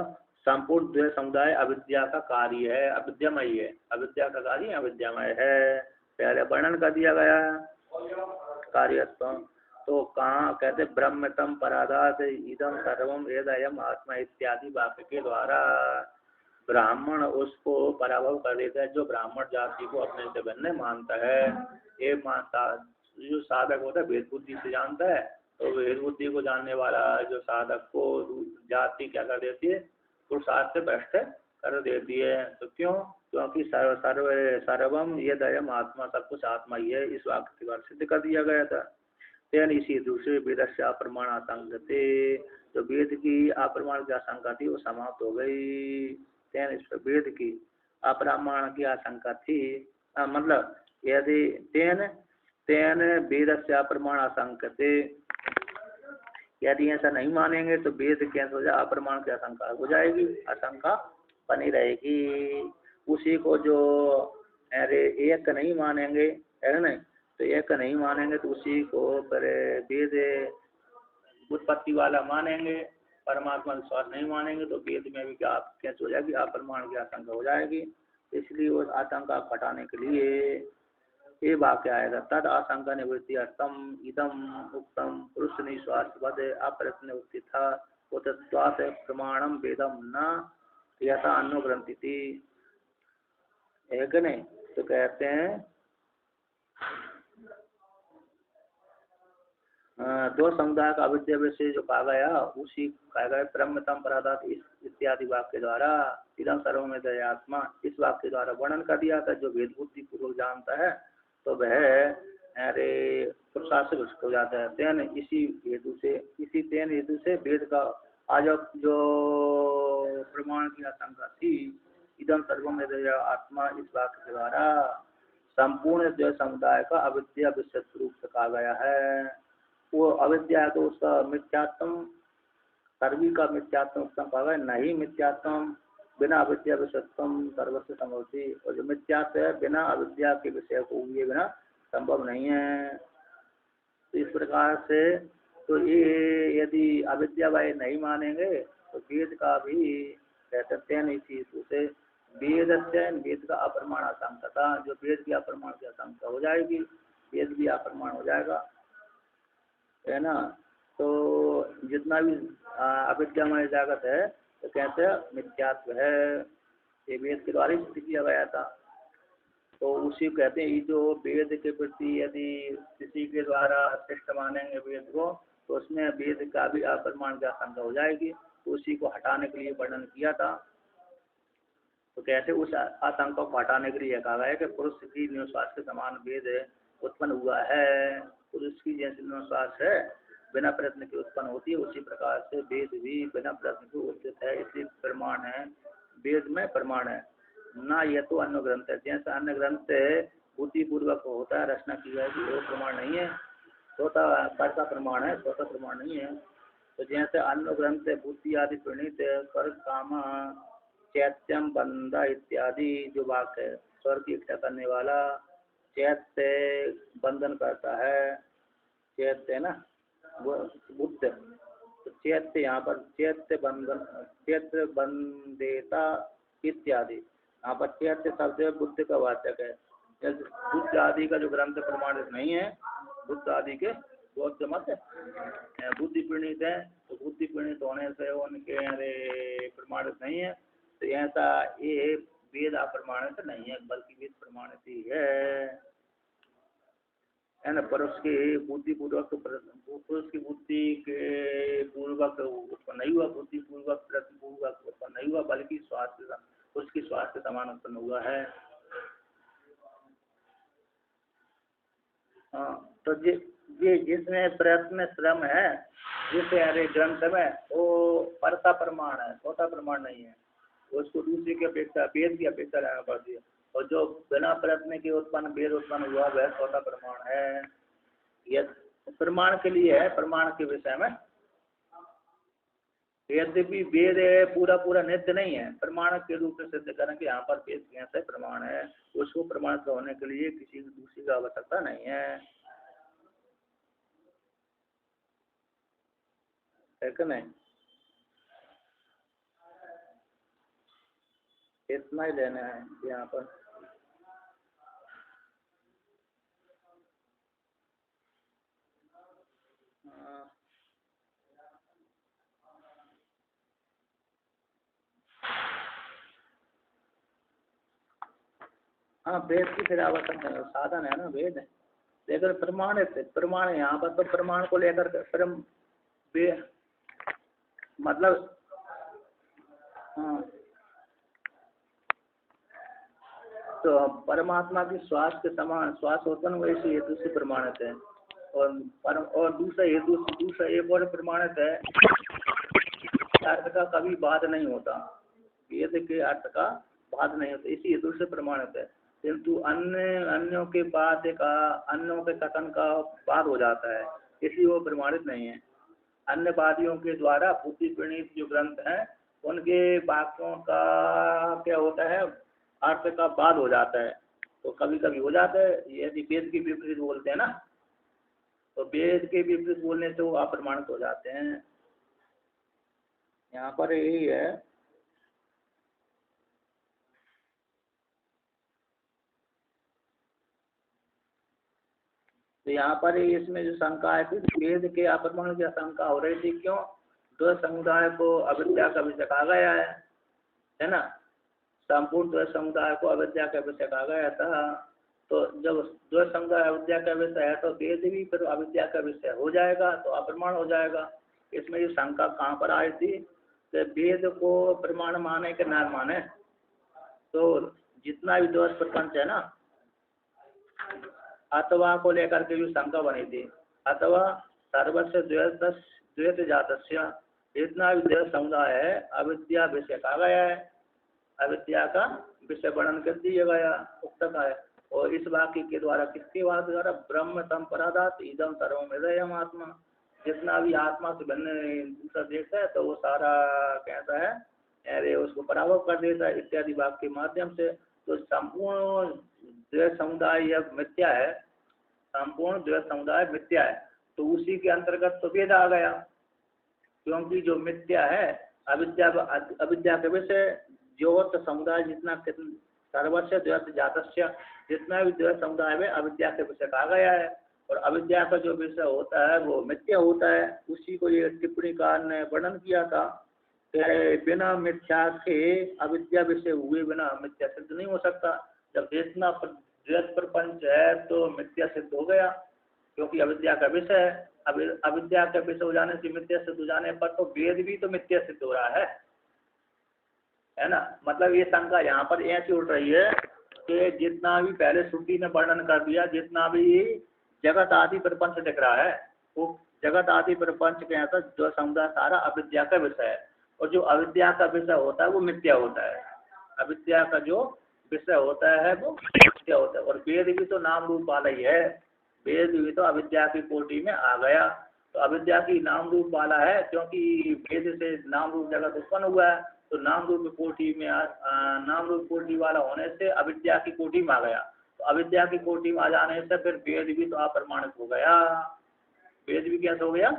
संपूर्ण द्वैत समुदाय अविद्या का कार्य है, अविद्यामय है, अविद्या का कार्य अविद्यामय है, पहले वर्णन कर दिया गया कार्यत्व। तो कहाँ कहते ब्रह्मतम पराधात इदम सर्वम एदयम आत्मा इत्यादि वाक्य के द्वारा ब्राह्मण उसको पराभव कर देता है। जो ब्राह्मण जाति को अपने से भिन्न मानता है, ये जो साधक होता है वेद बुद्धि से जानता है, तो वेद बुद्धि को जानने वाला जो साधक को जाति क्या कर देती है, पुरुषार्थ से भ्रष्ट कर देती है। तो क्यों? क्योंकि सर्वम ये दयम आत्मा, सब कुछ आत्मा ही है, इस वाक्य के द्वारा सिद्ध कर दिया गया था। तेन इसी दूसरे वेद से अप्रमाण आशंका थे, जो वेद की अप्रमाण की आशंका थी वो समाप्त हो गई। तेन इस वेद की अप्रमाण की आशंका थी, मतलब यदि तेन वेद से अप्रमाण आशंका थे, यदि ऐसा नहीं मानेंगे तो वेद कैसे हो जाए, अप्रमाण की आशंका हो जाएगी, आशंका बनी रहेगी। उसी को जो अरे एक नहीं मानेंगे, है ना, तो एक नहीं मानेंगे तो उसी को फिर वेद उत्पत्ति वाला मानेंगे, परमात्मा विश्वास नहीं मानेंगे तो वेद में भी क्या कैसे हो जाएगी, अप्रमाण की आशंका हो जाएगी। इसलिए उस आशंका घटाने के लिए ये वाक्य आएगा। तद आशंका निवृत्ति अर्थम इदम उक्तम पुरुष निश्वास वध अप्रश्न उत्थिता उतत्वात् प्रमाणम वेदम न यथा अन्नो ग्रंथि थी, है कि नहीं। तो कहते हैं दो समुदाय का अविद्या विषय जो कहा गया, उसी कहा गया ब्रह्मतम पराधात इत्यादि वाक्य के द्वारा इदम सर्वमेव दयात्मा, इस वाक्य के द्वारा वर्णन कर दिया था। जो वेद बुद्धि पूर्वक जानता है तो वह अरे पुरुषार्थ से भ्रष्ट हो जाता है। तेन इसी हेतु से वेद का आज जो प्रमाण की आशंका थी, इदम सर्वमेव आत्मा, इस वाक्य के द्वारा संपूर्ण जो समुदाय का अविद्या विषय रूप से कहा गया है। वो अविद्या है तो उसका मिथ्यात्म, सर्वी का मिथ्यात्म उत्तम कहा गया, नहीं मिथ्यात्म बिना अविद्या विषयत्म सर्वस्व संभवती, और जो मिथ्यात्व है बिना अविद्या के विषय को हुए बिना संभव नहीं है। तो इस प्रकार से तो ये यदि अविद्या वाले नहीं मानेंगे तो वेद का भी कहते हैं इसी से वेद का अप्रमाण आशंका, जो वेद की अप्रमाण की आशंका हो जाएगी, वेद भी अप्रमाण हो जाएगा, है ना। तो जितना भी अविद्यामय जगत है तो कहते हैं मिथ्यात्व है, ये वेद के द्वारा सिद्ध किया गया था। तो उसी कहते हैं जो वेद के प्रति यदि किसी के द्वारा श्रेष्ठ मानेंगे वेद को, तो उसमें वेद का भी अप्रमाण की आशंका हो जाएगी। तो उसी को हटाने के लिए वर्णन किया था। तो कहते उस आशंका को हटाने के लिए कहा गया है कि पुरुष की निश्वास के समान वेद उत्पन्न हुआ है, पुरुष की जैसे निश्वास है बिना प्रयत्न के उत्पन्न होती है, उसी प्रकार से वेद भी बिना प्रयत्न के उत्थित है। इसलिए प्रमाण है, वेद में प्रमाण है, ना ये तो अन्य ग्रंथ है, जैसे अन्य ग्रंथ बुद्धिपूर्वक होता है रचना की जाएगी, वो प्रमाण नहीं है, स्वतः कर्ता प्रमाण है, स्वतः प्रमाण नहीं है। तो जैसे अन्य ग्रंथ बुद्धि आदि प्रणीत स्वर्ग काम चैत्यम बंदा इत्यादि जो वाक्य है, स्वर्ग की इच्छा करने वाला, चैत्य बंधन करता है, चैत्य है ना वो बुद्ध, तो चैत्य यहाँ पर चैत्य बंधन, चैत्य बंदेता इत्यादि, यहाँ पर चैत्य शब्द बुद्ध का वाचक है। बुद्ध आदि का जो ग्रंथ प्रमाणित नहीं है, बुद्ध आदि के बौद्ध मत बुद्धि प्रणीत है, तो बुद्धि प्रणीत होने से उनके प्रमाणित नहीं है, तो ऐसा ये वेद अप्रमाणित नहीं है, बल्कि वेद प्रमाणित ही है ना। पर उसकी बुद्धि पूर्वक पुरुष की बुद्धि के पूर्वक उत्पन्न नहीं हुआ, बुद्धि पूर्वक पूर्वक उत्पन्न नहीं हुआ, बल्कि स्वास्थ्य उसकी स्वास्थ्य समान उत्पन्न हुआ है। हाँ, तो ये जिसमें प्रयत्न श्रम है, जिसे अरे ग्रंथ में वो परता प्रमाण है, छोटा प्रमाण नहीं है, उसको दूसरे की अपेक्षा वेद की अपेक्षा रहना पड़ती है। और जो बिना प्रयत्न के उत्पन्न वेद उत्पन्न हुआ वह छोटा प्रमाण है। यह प्रमाण के लिए है, प्रमाण के विषय में। यद्यपि वेद पूरा पूरा नित्य नहीं है, प्रमाण के रूप में सिद्ध करें कि यहाँ पर वेद कैसे प्रमाण है, उसको प्रमाणित होने के लिए किसी दूसरी की आवश्यकता नहीं है कि नहीं। इतना ही लेना है यहाँ पर। हाँ, वेद की फिर आवश्यक साधन है ना वेद, लेकिन प्रमाण यहाँ पर तो प्रमाण को लेकर फिर हम मतलब हाँ, तो परमात्मा की श्वास के समान श्वास होता है, वैसे हेतु से प्रमाणित है। और दूसरा हेतु, दूसरा एक और प्रमाणित है, अर्थ का कभी बाध नहीं होता, वेद के अर्थ का बाध नहीं होता, इसी हेतु से प्रमाणित है। किंतु अन्यों के बाद का, अन्यों के कथन का बाध हो जाता है, इसलिए वो प्रमाणित नहीं है। अन्य वादियों के द्वारा बुद्धि प्रणीत जो ग्रंथ हैं, उनके वाक्यों का क्या होता है, अर्थ का बाध हो जाता है। तो कभी कभी हो जाता है, यदि वेद के विपरीत बोलते हैं ना, तो वेद के विपरीत बोलने से वो अप्रमाणित हो जाते हैं। यहाँ पर यही है। तो यहाँ पर इसमें जो शंका है कि वेद के अप्रमाण की शंका हो रही थी, क्यों? द्वैत समुदाय को अविद्या का विषय कहा गया है ना, संपूर्ण द्वैत समुदाय को अविद्या का विषय कहा गया था। तो जब द्वैत समुदाय अविद्या का विषय है, तो वेद भी फिर अविद्या का विषय हो जाएगा, तो अप्रमाण हो जाएगा। इसमें ये शंका कहाँ पर आई थी कि वेद को प्रमाण माने कि न माने। तो जितना भी द्वैत प्रपंच है ना, अथवा को लेकर के भी शंका बनी थी। अथवा सर्वस्व द्वैत जातस्य, जितना भी द्वैत समुदाय है अविद्या विषय कहा गया है, अविद्या का विषय वर्णन कर दिया गया उक्त है। और इस वाक्य के द्वारा किसके वाक्य द्वारा? ब्रह्म संपराधात इदम सर्वम हृदयम आत्मा, जितना भी आत्मा से भिन्न दूसरा देखता है तो वो सारा कहता है अरे उसको पराभव कर देता है इत्यादि वाक्य के माध्यम से। तो संपूर्ण द्वैत समुदाय यह मिथ्या है, संपूर्ण द्वैत समुदाय मिथ्या है, तो उसी के अंतर्गत तो वेद आ गया, क्योंकि जो मिथ्या है अविद्या के विषय ज्योत समुदाय जितना सर्वस्व द्वैत जातस्य, जितना भी द्वैत समुदाय में अविद्या के विषय कहा गया है, और अविद्या का जो विषय होता है वो मिथ्या होता है। उसी को ये टिप्पणीकार ने वर्णन किया था कि बिना मिथ्या के अविद्या विषय हुए बिना मिथ्या सिद्ध नहीं हो सकता। जब जितना द्वैत प्रपंच है तो मिथ्या सिद्ध हो गया, क्योंकि अविद्या का विषय है। अविद्या का विषय हो जाने से मिथ्या सिद्ध हो जाने पर तो वेद भी तो मिथ्या सिद्ध हो रहा है ना। मतलब ये शंका यहाँ पर ऐसी उठ रही है कि जितना भी पहले श्रुति ने वर्णन कर दिया, जितना भी जगत आदि प्रपंच दिख रहा है वो जगत आदि प्रपंच के यहाँ जो समुदाय सारा अविद्या का विषय है, और जो अविद्या का विषय होता है वो मिथ्या होता है। अविद्या का जो विषय होता है वो मिथ्या होता है। और वेद भी तो नाम रूप वाला ही है, वेद भी तो अविद्या की कोटि में आ गया। तो अविद्या की नाम रूप वाला है, क्योंकि वेद से नाम रूप जगत उत्पन्न हुआ है, तो नाम रूप कोटि में नाम रूप कोटि वाला होने से अविद्या की कोटि में आ गया। तो अविद्या की कोटि में आ जाने से फिर वेद भी तो अप्रमाणित हो गया। वेद भी कैसे हो गया?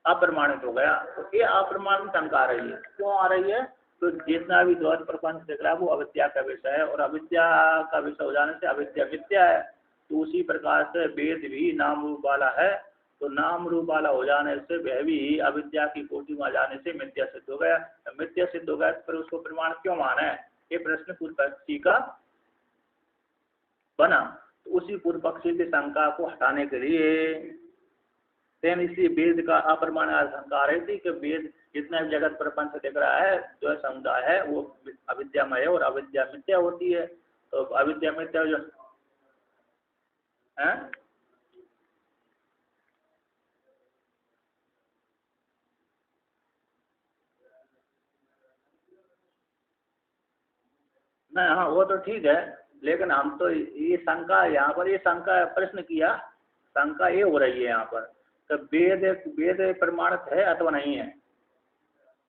अप्रमाणित हो गया। तो ये अप्रमाणित शंका आ रही है। क्यों आ रही है? तो जितना भी द्वैत प्रपंच दिख रहा है वो अविद्या का विषय है, और अविद्या का विषय हो जाने से अविद्या मिथ्या है। तो उसी प्रकार से वेद भी नाम रूप वाला है, तो नाम रूप वाला हो जाने से वह भी अविद्या की कोटि में आ जाने से मिथ्या सिद्ध हो गया। मिथ्या सिद्ध हो गया तो फिर उसको प्रमाण क्यों माना है? ये प्रश्न पूर्व पक्षी का बना। तो उसी पूर्व पक्षी की शंका को हटाने के लिए इसलिए वेद का अप्रमाण शंका आ रही थी कि वेद जितना भी जगत प्रपंच दिख रहा है, जो समुदाय है वो अविद्यामय है, और अविद्या मिथ्या होती है। तो अविद्या मिथ्या जो है नहीं, हाँ वो तो ठीक है, लेकिन हम तो ये शंका यहाँ पर, ये शंका प्रश्न किया, शंका ये हो रही है यहाँ पर, तो वेद वेद प्रमाणित है अथवा नहीं है?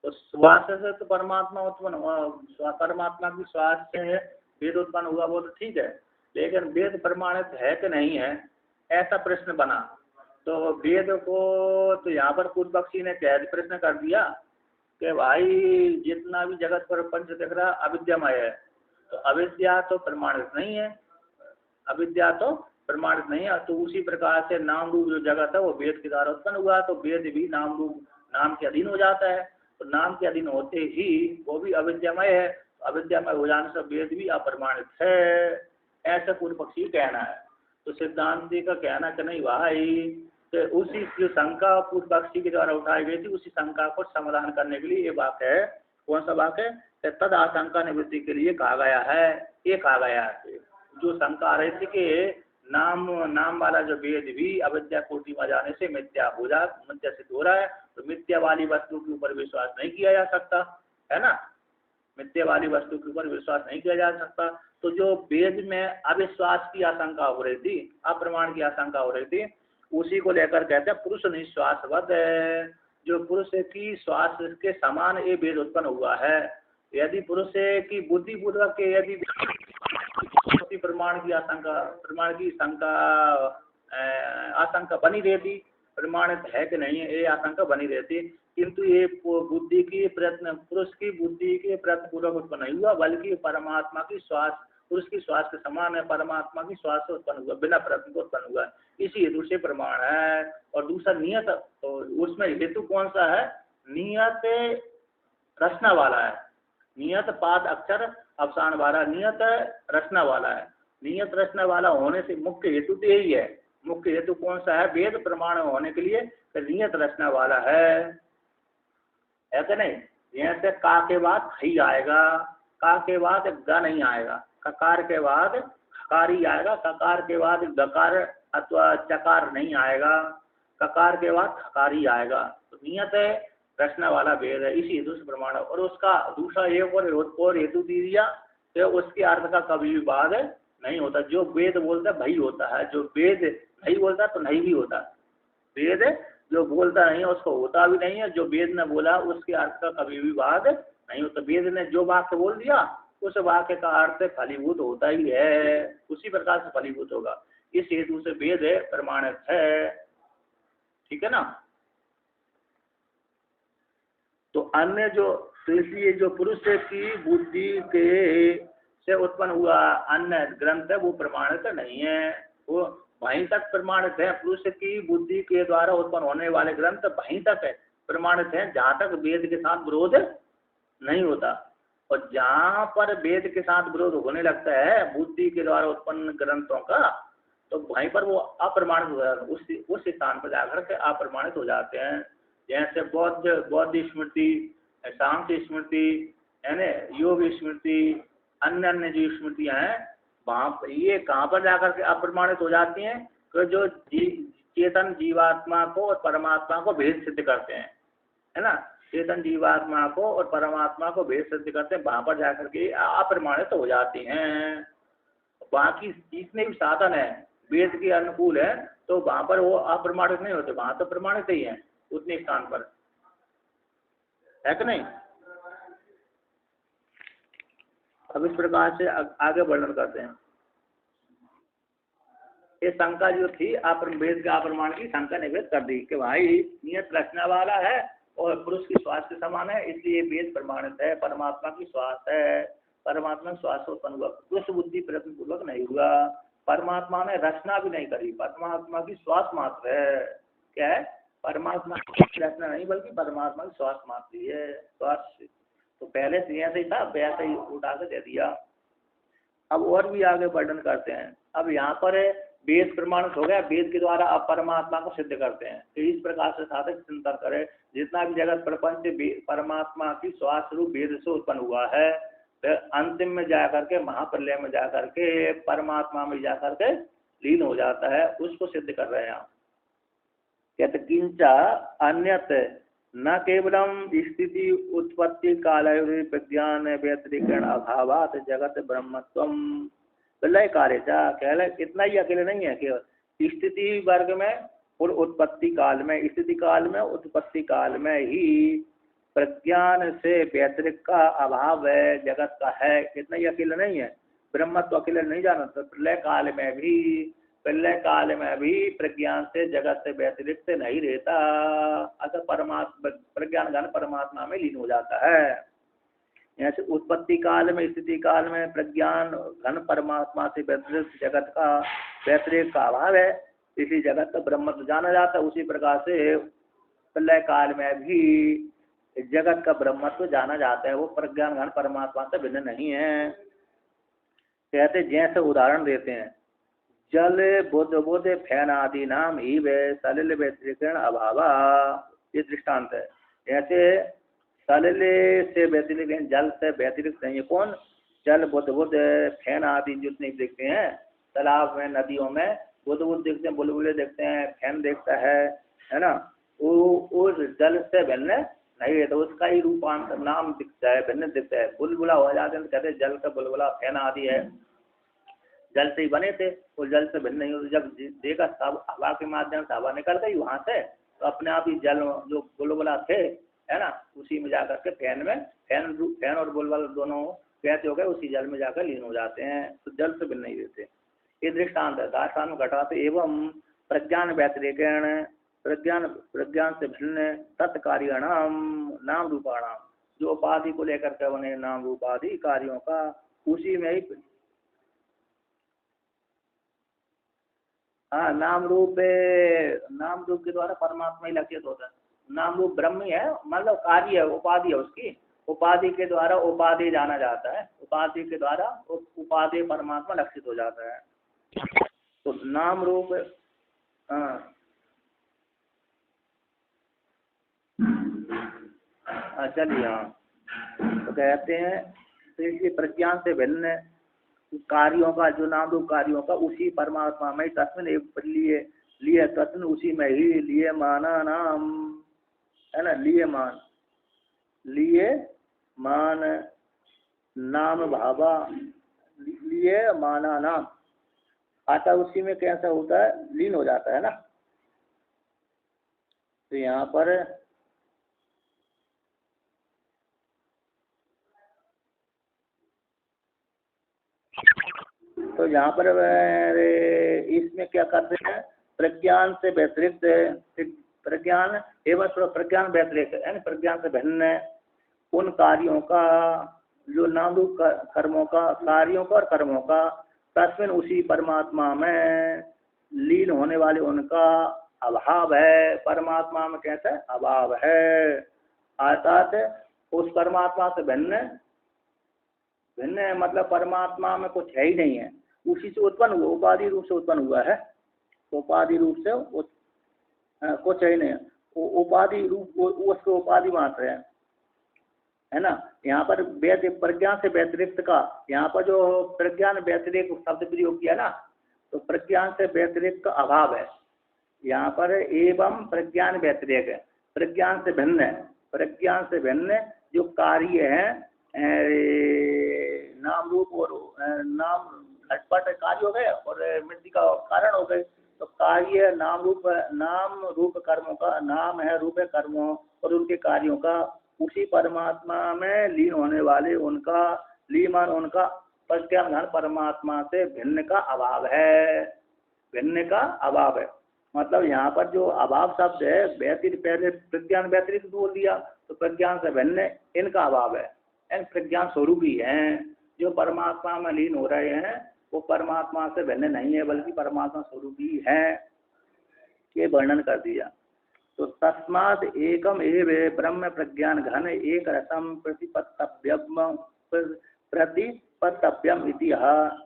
तो श्वास से तो परमात्मा उत्पन्न हुआ, परमात्मा की श्वास से वेद उत्पन्न हुआ, वो तो ठीक है, लेकिन वेद प्रमाणित है कि नहीं है, ऐसा प्रश्न बना। तो वेद को तो यहाँ पर पूर्व पक्षी ने कह प्रश्न कर दिया कि भाई जितना भी जगत पर पंच दिख रहा अविद्यामय है, तो अविद्या तो प्रमाणित नहीं है, अविद्या तो प्रमाणित नहीं है। तो उसी प्रकार से नाम रूप जो जगत है वो वेद के द्वारा उत्पन्न हुआ, तो वेद भी नाम रूप नाम के अधीन हो जाता है। तो नाम के अधीन होते ही वो भी अविद्यामय है, तो अविद्यामय हो जाने से वेद भी अप्रमाणित है, ऐसा पूर्व पक्षी कहना है। तो सिद्धांति का कहना कि नहीं भाई, तो उसी जो शंका पूर्व पक्षी के द्वारा उठाई गई थी, उसी शंका को समाधान करने के लिए ये वाक्य है। कौन सा वाक्य है? तद आशंका निवृत्ति के लिए कहा गया है, ये कहा गया है। जो शंका आ रही थी कि नाम वाला जो वेद भी अविद्या कोटि में जाने से मिथ्या सिद्ध हो रहा है, तो मिथ्या वाली वस्तु के ऊपर विश्वास नहीं किया जा सकता, है ना, मिथ्या वाली वस्तु के ऊपर विश्वास नहीं किया जा सकता। तो जो वेद में अविश्वास की आशंका हो रही थी, अप्रमाण की आशंका हो रही थी, उसी को लेकर कहते हैं पुरुष निश्वासवत, जो पुरुष की श्वास के समान ये वेद उत्पन्न हुआ है। यदि पुरुष की बुद्धि पूर्वक के यदि प्रमाण की आशंका बनी रहती, प्रमाणित है कि नहीं है ये आशंका बनी रहती, किंतु ये बुद्धि की प्रयत्न, पुरुष की बुद्धि के प्रयत्न पूर्वक उत्पन्न नहीं हुआ, बल्कि परमात्मा की श्वास, पुरुष की श्वास के समान है, परमात्मा की श्वास से उत्पन्न हुआ, बिना प्रयत्न को उत्पन्न हुआ, इसी हेतु से प्रमाण है। और दूसरा नियत, तो उसमें हेतु कौन सा है? नियत रचना वाला है, नियत पाद अक्षर अवसान वाला, नियत रचना वाला है। नियत रचना वाला होने से मुख्य हेतु तो यही है। मुख्य हेतु कौन सा है? वेद प्रमाण होने के लिए तो नियत रचना वाला है कि नहीं? जैसे का के बाद ही आएगा, का के बाद ग नहीं आएगा, ककार के बाद हकार ही आएगा, ककार के बाद गकार अथवा चकार नहीं आएगा, ककार के बाद हकार ही आएगा। तो नियत है रचना वाला वेद है, इसी हेतु से प्रमाण है। और उसका दूसरा एक और हेतु दे दिया, तो उसके अर्थ का कभी भी बाद नहीं होता। जो वेद बोलता है वही होता है, जो वेद नहीं बोलता तो नहीं भी होता। वेद जो बोलता नहीं है उसको होता भी नहीं है, जो वेद ने बोला उसके अर्थ का कभी भी बाद नहीं होता। वेद ने जो वाक्य बोल दिया उस वाक्य का अर्थ फलीभूत होता ही है, उसी प्रकार से फलीभूत होगा। इस हेतु से वेद प्रमाणित है, ठीक है ना। तो अन्य जो, तो इसलिए जो पुरुष की बुद्धि के से उत्पन्न हुआ अन्य ग्रंथ है वो प्रमाणित नहीं है, वो वहीं तक प्रमाणित है। पुरुष की बुद्धि के द्वारा उत्पन्न होने वाले ग्रंथ वहीं तक है प्रमाणित है जहाँ तक वेद के साथ विरोध नहीं होता। और जहाँ पर वेद के साथ विरोध होने लगता है बुद्धि के द्वारा उत्पन्न ग्रंथों का, तो वहीं पर वो अप्रमाणित हो जाता है, उस स्थान पर जाकर के अप्रमाणित हो जाते हैं। जैसे बौद्ध स्मृति, सांख्य स्मृति, है ना, योग स्मृति, अन्य जो स्मृतियाँ हैं वहाँ ये कहाँ पर जाकर के अप्रमाणित हो जाती हैं? तो जो चेतन जीवात्मा को और परमात्मा को भेद सिद्ध करते हैं, है ना, चेतन जीवात्मा को और परमात्मा को भेद सिद्ध करते हैं, वहां पर जाकर के अप्रमाणित हो जाती हैं। बाकी जितने भी साधन है वेद के अनुकूल है तो वहां पर वो अप्रमाणित नहीं होते, वहां तो प्रमाणित ही है उतने स्थान पर, है कि नहीं। अब इस प्रकार से आगे वर्णन करते हैं। ये शंका जो थी वेद के अप्रमाण की शंका निवृत्त कर दी कि भाई नियत रचना वाला है और पुरुष की श्वास के समान है, इसलिए वेद प्रमाणित है। परमात्मा की श्वास है, परमात्मा श्वास उत्पन्न हुआ, पुरुष बुद्धि प्रयत्न पूर्वक नहीं हुआ, परमात्मा ने रचना भी नहीं करी, परमात्मा की श्वास मात्र है। क्या है? परमात्मा की रचना नहीं बल्कि परमात्मा की श्वास मात्र ही है। श्वास तो पहले से ऐसे ही था, वैसे ही उठा के दे दिया। अब और भी आगे वर्णन करते हैं। अब यहाँ पर वेद प्रमाणित हो गया, वेद के द्वारा अब परमात्मा को सिद्ध करते हैं। तो इस प्रकार से साधक चिंतन करे, जितना भी जगत प्रपंच परमात्मा की श्वास रूप वेद से उत्पन्न हुआ है, फिर अंतिम में जाकर के महाप्रलय में जाकर के परमात्मा में जाकर के लीन हो जाता है, उसको सिद्ध कर रहे हैं। कहते किंचा अन्यत न केवलम स्थिति उत्पत्ति काल विज्ञान व्यतिरिकरण अभावात जगत ब्रह्मत्वम लय कार्य कहला, इतना ही अकेले नहीं है कि स्थिति वर्ग में और उत्पत्ति काल में, स्थिति काल में उत्पत्ति काल में ही प्रज्ञान से व्यतिरिक्त का अभाव है, जगत का है, इतना ही अकेले नहीं है। ब्रह्मत्व अकेले नहीं जाना, तो प्रलय काल में भी प्रज्ञान से जगत से व्यतिरिक्त नहीं रहता, अतः परमात्मा प्रज्ञान घन परमात्मा में लीन हो जाता है। ऐसे उत्पत्ति काल में स्थिति काल में प्रज्ञान घन परमात्मा से व्यतिरिक्त जगत का व्यतिरिक्त का अभाव है, इसी जगत का ब्रह्मत्व जाना जाता है। उसी प्रकार से प्रलय काल में भी जगत का ब्रह्मत्व जाना जाता है, वो प्रज्ञान घन परमात्मा से भिन्न नहीं है। कहते जैसे उदाहरण देते हैं, जल बुद्ध फैन आदि नाम ही वे सलिल व्यतिरिकरण अभावा, ये दृष्टांत है। जैसे सलिल से व्यतिरिक्त, जल से व्यतिरिक्त नहीं है कौन? जल बुद्ध फैन आदि जितने दिखते हैं तालाब में नदियों में, बुद्ध दिखते हैं, बुलबुले दिखते हैं, फैन दिखता है ना, वो जल से भिन्न नहीं है, तो उसका ही रूपांतर नाम दिखता है, भिन्न दिखता है। बुलबुला हो जाते हैं तो कहते हैं जल का बुलबुला फैन आदि है, जल से ही बने थे, वो जल से भिन्न नहीं होते। जब देखा सब हवा के माध्यम से हवा निकल गई वहां से, तो अपने आप ही जल जो बुलबुला थे, है ना, उसी में जाकर के फैन और बुलबुला दोनों कैसे हो गए, उसी जल में जाकर लीन हो जाते हैं, तो जल से भिन्न नहीं रहते। ये दृष्टांत है। दार्शान में घटाते एवं प्रज्ञान व्यतिरेकेण, प्रज्ञान से भिन्न तत्कार्याणाम नाम रूपाणाम, जो उपाधि को लेकर के बने नाम रूपाधि कार्यों का, उसी में ही हाँ नाम रूप के द्वारा परमात्मा ही लक्षित होता है। नाम रूप ब्रह्म ही है, मतलब कार्य है, उपाधि है उसकी, उपाधि के द्वारा उपाधि जाना जाता है, उपाधि के द्वारा उपाधि परमात्मा लक्षित हो जाता है। तो नाम रूप चलिए हाँ, तो कहते हैं तो इसलिए प्रज्ञान से भिन्न कार्यों का, जो नाम रूप कार्यों का, उसी परमात्मा में तस्मिन लिए तस्मिन उसी में ही लिए माना नाम, है ना, लिए मान नाम भावा, लिए माना नाम आता, उसी में कैसा होता है, लीन हो जाता है ना। तो यहाँ पर इसमें क्या करते हैं, प्रज्ञान से व्यतिरिक्त, प्रज्ञान एवं प्रज्ञान व्यतिरिक्त है, प्रज्ञान से भिन्न उन कार्यों का, जो नाम रूप कर्मों का, कार्यों का और कर्मों का, तस्मिन उसी परमात्मा में लीन होने वाले उनका अभाव है। परमात्मा में कैसा है, अभाव है, अर्थात उस परमात्मा से भिन्न है, मतलब परमात्मा में कुछ है ही नहीं है, उसी से उत्पन्न हुआ, उपाधि रूप से उत्पन्न हुआ है, उपाधि रूप से कुछ है ही नहीं, उपाधि रूप उसको उपाधि मात्र है ना। यहाँ पर प्रज्ञान से व्यतिरिक्त का, यहाँ पर जो प्रज्ञान व्यतिरिक्त शब्द प्रयोग किया ना, तो प्रज्ञान से व्यतिरिक्त का अभाव है यहाँ पर। एवं प्रज्ञान व्यतिरेक, प्रज्ञान से भिन्न है, प्रज्ञान से भिन्न जो कार्य है, नाम रूप और नाम घटपट कार्य हो गए और मृत्यु का कारण हो गए। तो कार्य नाम रूप कर्मों का, नाम है रूप है कर्मों और उनके कार्यों का उसी परमात्मा में लीन होने वाले उनका लीमान उनका प्रज्ञान घन परमात्मा से भिन्न का अभाव है, भिन्न का अभाव है। मतलब यहाँ पर जो अभाव शब्द है व्यतिरिक्त, पहले प्रज्ञान व्यतिरिक्त बोल दिया तो प्रज्ञान से भिन्न इनका अभाव है। इन प्रज्ञान स्वरूप ही हैं जो परमात्मा में लीन हो रहे हैं, वो परमात्मा से भिन्न नहीं है बल्कि परमात्मा स्वरूप ही है, ये वर्णन कर दिया। तो तस्माद एकम एव ब्रह्म प्रज्ञान घन एक रसम प्रतिपत्तव्यम इति।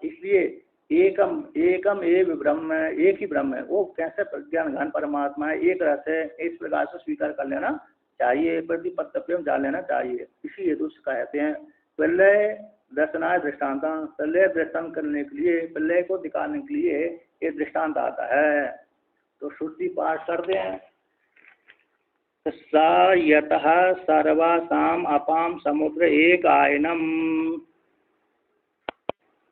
इसलिए एकम एव ब्रह्म, एक ही ब्रह्म है, वो कैसे प्रज्ञान घन परमात्मा है, एक रस है, इस प्रकार से स्वीकार कर लेना चाहिए, प्रतिपत्तव्यम जान लेना चाहिए। इसी हेतु से कहते हैं प्रलय दर्शनाय दृष्टांत, प्रलय दृष्टांत करने के लिए, प्रलय को दिखाने के लिए ये दृष्टांत आता है। तो श्रुति पाठ करते हैं। स यतः सर्वासाम अपाम समुद्र एक आयनम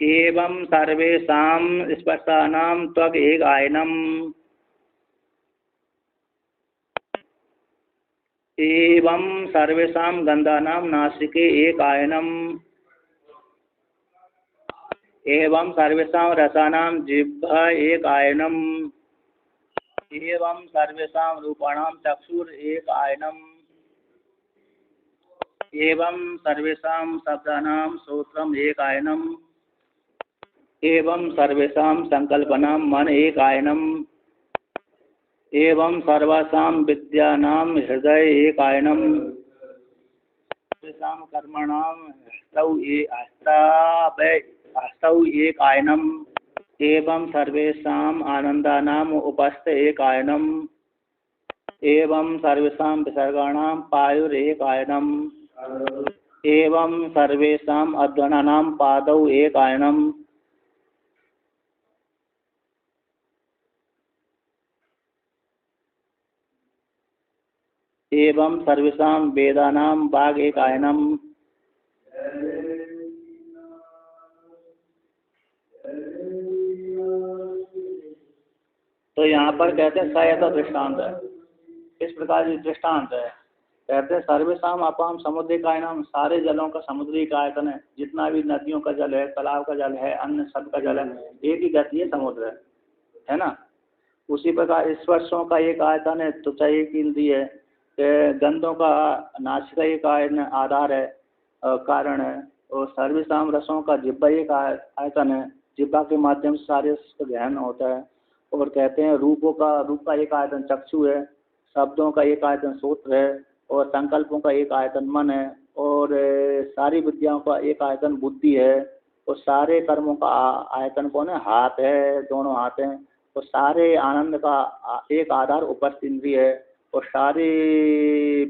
एवं सर्वेषां स्पर्शानां त्वग एक आयनम एवं सर्वेषां गंधानां नासिके एक आयनम एवं सर्वेषां रसानां जिह्वा एक आयनम एवं सर्वेषां रूपाणां चक्षुर एक आयनम एवं सर्वेषां शब्दानां श्रोत्रम एक आयनम एवं सर्वेषां संकल्पनां मन एक आयनम एवं सर्वासां विद्यानां हृदय एक आयनम सर्वेषां कर्मणां हस्तौ एक आयनम एवं सर्वेषां आनंदानां उपस्थ एक आयनम एवं सर्वेषां विसर्गाणां पायुर एक आयनम एवं सर्वेषां अध्वनानां पादौ एक आयनम एवं सर्वेषां वेदानां वाग एक आयनम। तो यहाँ पर कहते हैं सयता दृष्टांत है, इस प्रकार की दृष्टांत है। कहते हैं सर्वेषां अपाम समुद्री कायनम, सारे जलों का समुद्री का आयतन है, जितना भी नदियों का जल है, तालाब का जल है, अन्य सब का जल है, एक ही गति है, समुद्र है ना। उसी प्रकार स्पर्शों का एक आयतन है, त्वचा एक इंद्रिय है, गंधों का नासिका एक आधार है, कारण है, और सर्वेषां रसों का जिह्वा एक आयतन है, जिह्वा के माध्यम से सारे का ग्रहण होता है। और कहते हैं रूप का एक आयतन चक्षु है, शब्दों का एक आयतन श्रोत्र है, और संकल्पों का एक आयतन मन है, और सारी विद्याओं का एक आयतन बुद्धि है, और सारे कर्मों का आयतन कौन है, हाथ है, दोनों हाथ हैं, और सारे आनंद का एक आधार उपस्थ इंद्रिय है, और सारे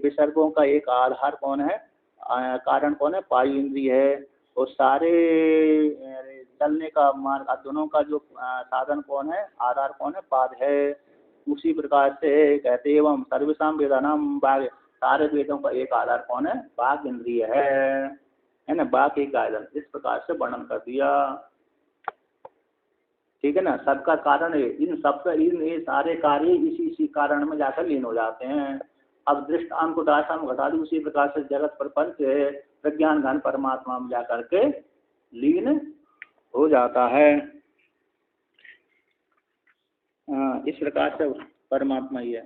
विसर्गों का एक आधार कौन है, कारण कौन है, पायु इंद्रिय है, और सारे चलने का मार्ग दोनों का जो साधन कौन है, आधार कौन है, पाद है। उसी प्रकार से कहते एवं सर्वेषां वेदानां वाग, सारे वेदों का एक आधार कौन है, वाग इंद्रिय है ना, वाग एक आधार, इस प्रकार से वर्णन कर दिया। ठीक है ना, सबका कारण है, इन सबका ये सारे कार्य इसी कारण में जाकर लीन हो जाते हैं। अब दृष्टांत को दासा में घटा दी, उसी प्रकार से जगत प्रपंच प्रज्ञान घन परमात्मा में जाकर के लीन हो जाता है। इस प्रकार से परमात्मा ही है।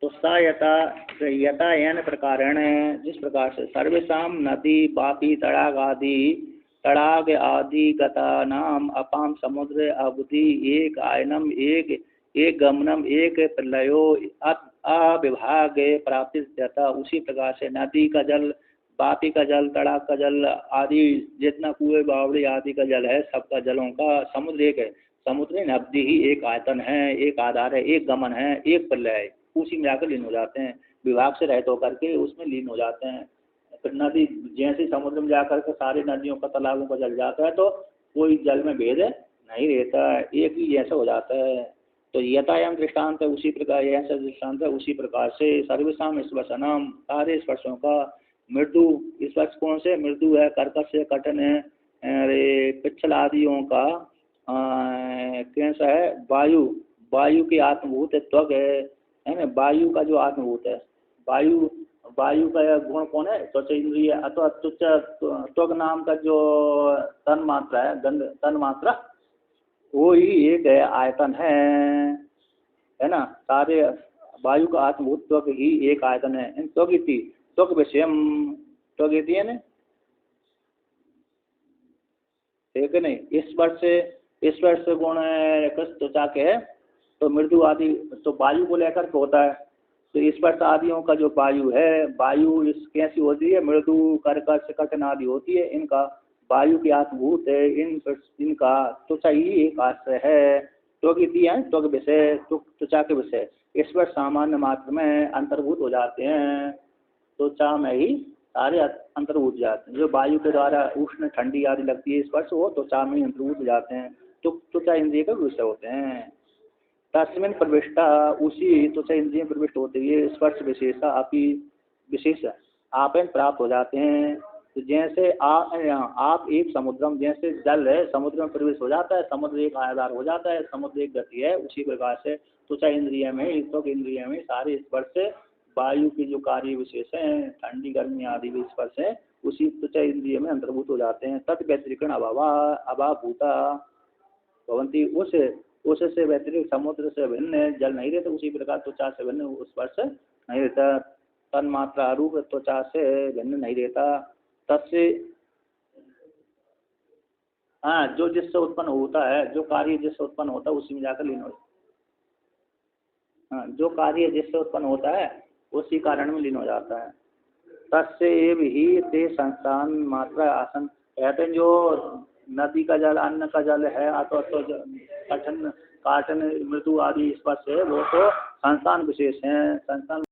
तो सा यथा यन प्रकारेण, जिस प्रकार से सर्वेषां नदी पापी तड़ाग आदि गता नाम अपाम समुद्र अवधि एक आयनम एक गमनम एक प्रलयो अविभाग प्राप्ति जाता। उसी प्रकार से नदी का जल, पापी का जल, तड़ाग का जल आदि जितना कुएं बावड़ी आदि का जल है, सबका जलों का समुद्र एक है। समुद्र नदी ही एक आयतन है, एक आधार है, एक गमन है, एक प्रलय है, उसी में जाकर लीन हो जाते हैं, विभाग से रहित होकर के उसमें लीन हो जाते हैं। फिर नदी जैसे समुद्र में जाकर के सारी नदियों का, तालाबों का जल जाता है तो कोई जल में भेद नहीं रहता है, एक ही जैसा हो जाता है। तो यथायाम दृष्टांत है उसी प्रकार, यह दृष्टांत है उसी प्रकार से सर्वेशम स्पर्शनम, सारे स्पर्शों का मृदु, स्पर्श कौन से मृदु है, कर्कश है, कठिन है, अरे पिछल आदियों का कैसा है, वायु, वायु की आत्मभूत है, त्वग है ना, वायु का जो आत्मभूत है, वायु, वायु का गुण कौन है, त्वच इंद्रिय अथवा त्वग नाम का जो तन मात्रा है, गंध तन मात्रा, वो ही एक है आयतन है ना, सारे वायु का आत्मभूत त्वग ही एक आयतन है। इन त्वगिति, त्वग विषयम, त्वगिति है ना, ठीक है नहीं, ईश्वर से गुण त्वचा के है, तो मृदु आदि तो वायु को लेकर के होता है, तो स्पर्श आदियों का जो वायु है, वायु इस कैसी होती है, मृदु, कर्कश, कठिन आदि होती है, इनका वायु की आत्मभूत है, इनका त्वचा ही एक आश्रय है। त्वगिति है त्वग विषय, त्वचा के विषय, स्पर्श सामान्य मात्र में अंतर्भूत हो जाते हैं, त्वचा में ही सारे अंतर्भूत हो जाते हैं। जो वायु के द्वारा उष्ण ठंडी आदि लगती है स्पर्श, वो त्वचा में अंतर्भूत हो जाते हैं, तो त्वचा इंद्रिय के विषय होते हैं। तस्मिन् प्रविष्टा, उसी त्वचा इंद्रिय प्रविष्ट होते हुए स्पर्श विशेषा आपी, विशेष आपन प्राप्त हो जाते हैं। तो जैसे आप एक समुद्रम, जैसे जल है समुद्र में प्रवेश हो जाता है, समुद्र एक आधार हो जाता है, समुद्र एक गति है, उसी प्रकार से त्वचा इंद्रिय में, त्वक इंद्रिय में सारे स्पर्श वायु के जो कार्य विशेष हैं, ठंडी गर्मी आदि भी स्पर्श है, उसी त्वचा इंद्रिय में अंतर्भूत हो जाते हैं। तत् व्यतिरिक्त अभाभूता भवंती, उससे व्यतिरिक्त समुद्र से भिन्न जल नहीं रहता, उसी प्रकार त्वचा से भिन्न स्पर्श नहीं रहता, तन मात्रा रूप त्वचा से भिन्न नहीं रहता। तस्य, हाँ, जो जिससे उत्पन्न होता है, जो कार्य जिससे उत्पन्न होता है उसी में जाकर लीन हो, हाँ, जो कार्य जिससे उत्पन्न होता है उसी कारण में लीन हो जाता है। तस्य एव ही ते संस्थान मात्रा आसन, कहते हैं जो नदी का जल, अन्न का जल है, अथवा तो कठिन, काटन, मृदु आदि स्पर्श है, वो तो संस्थान विशेष हैं, संस्थान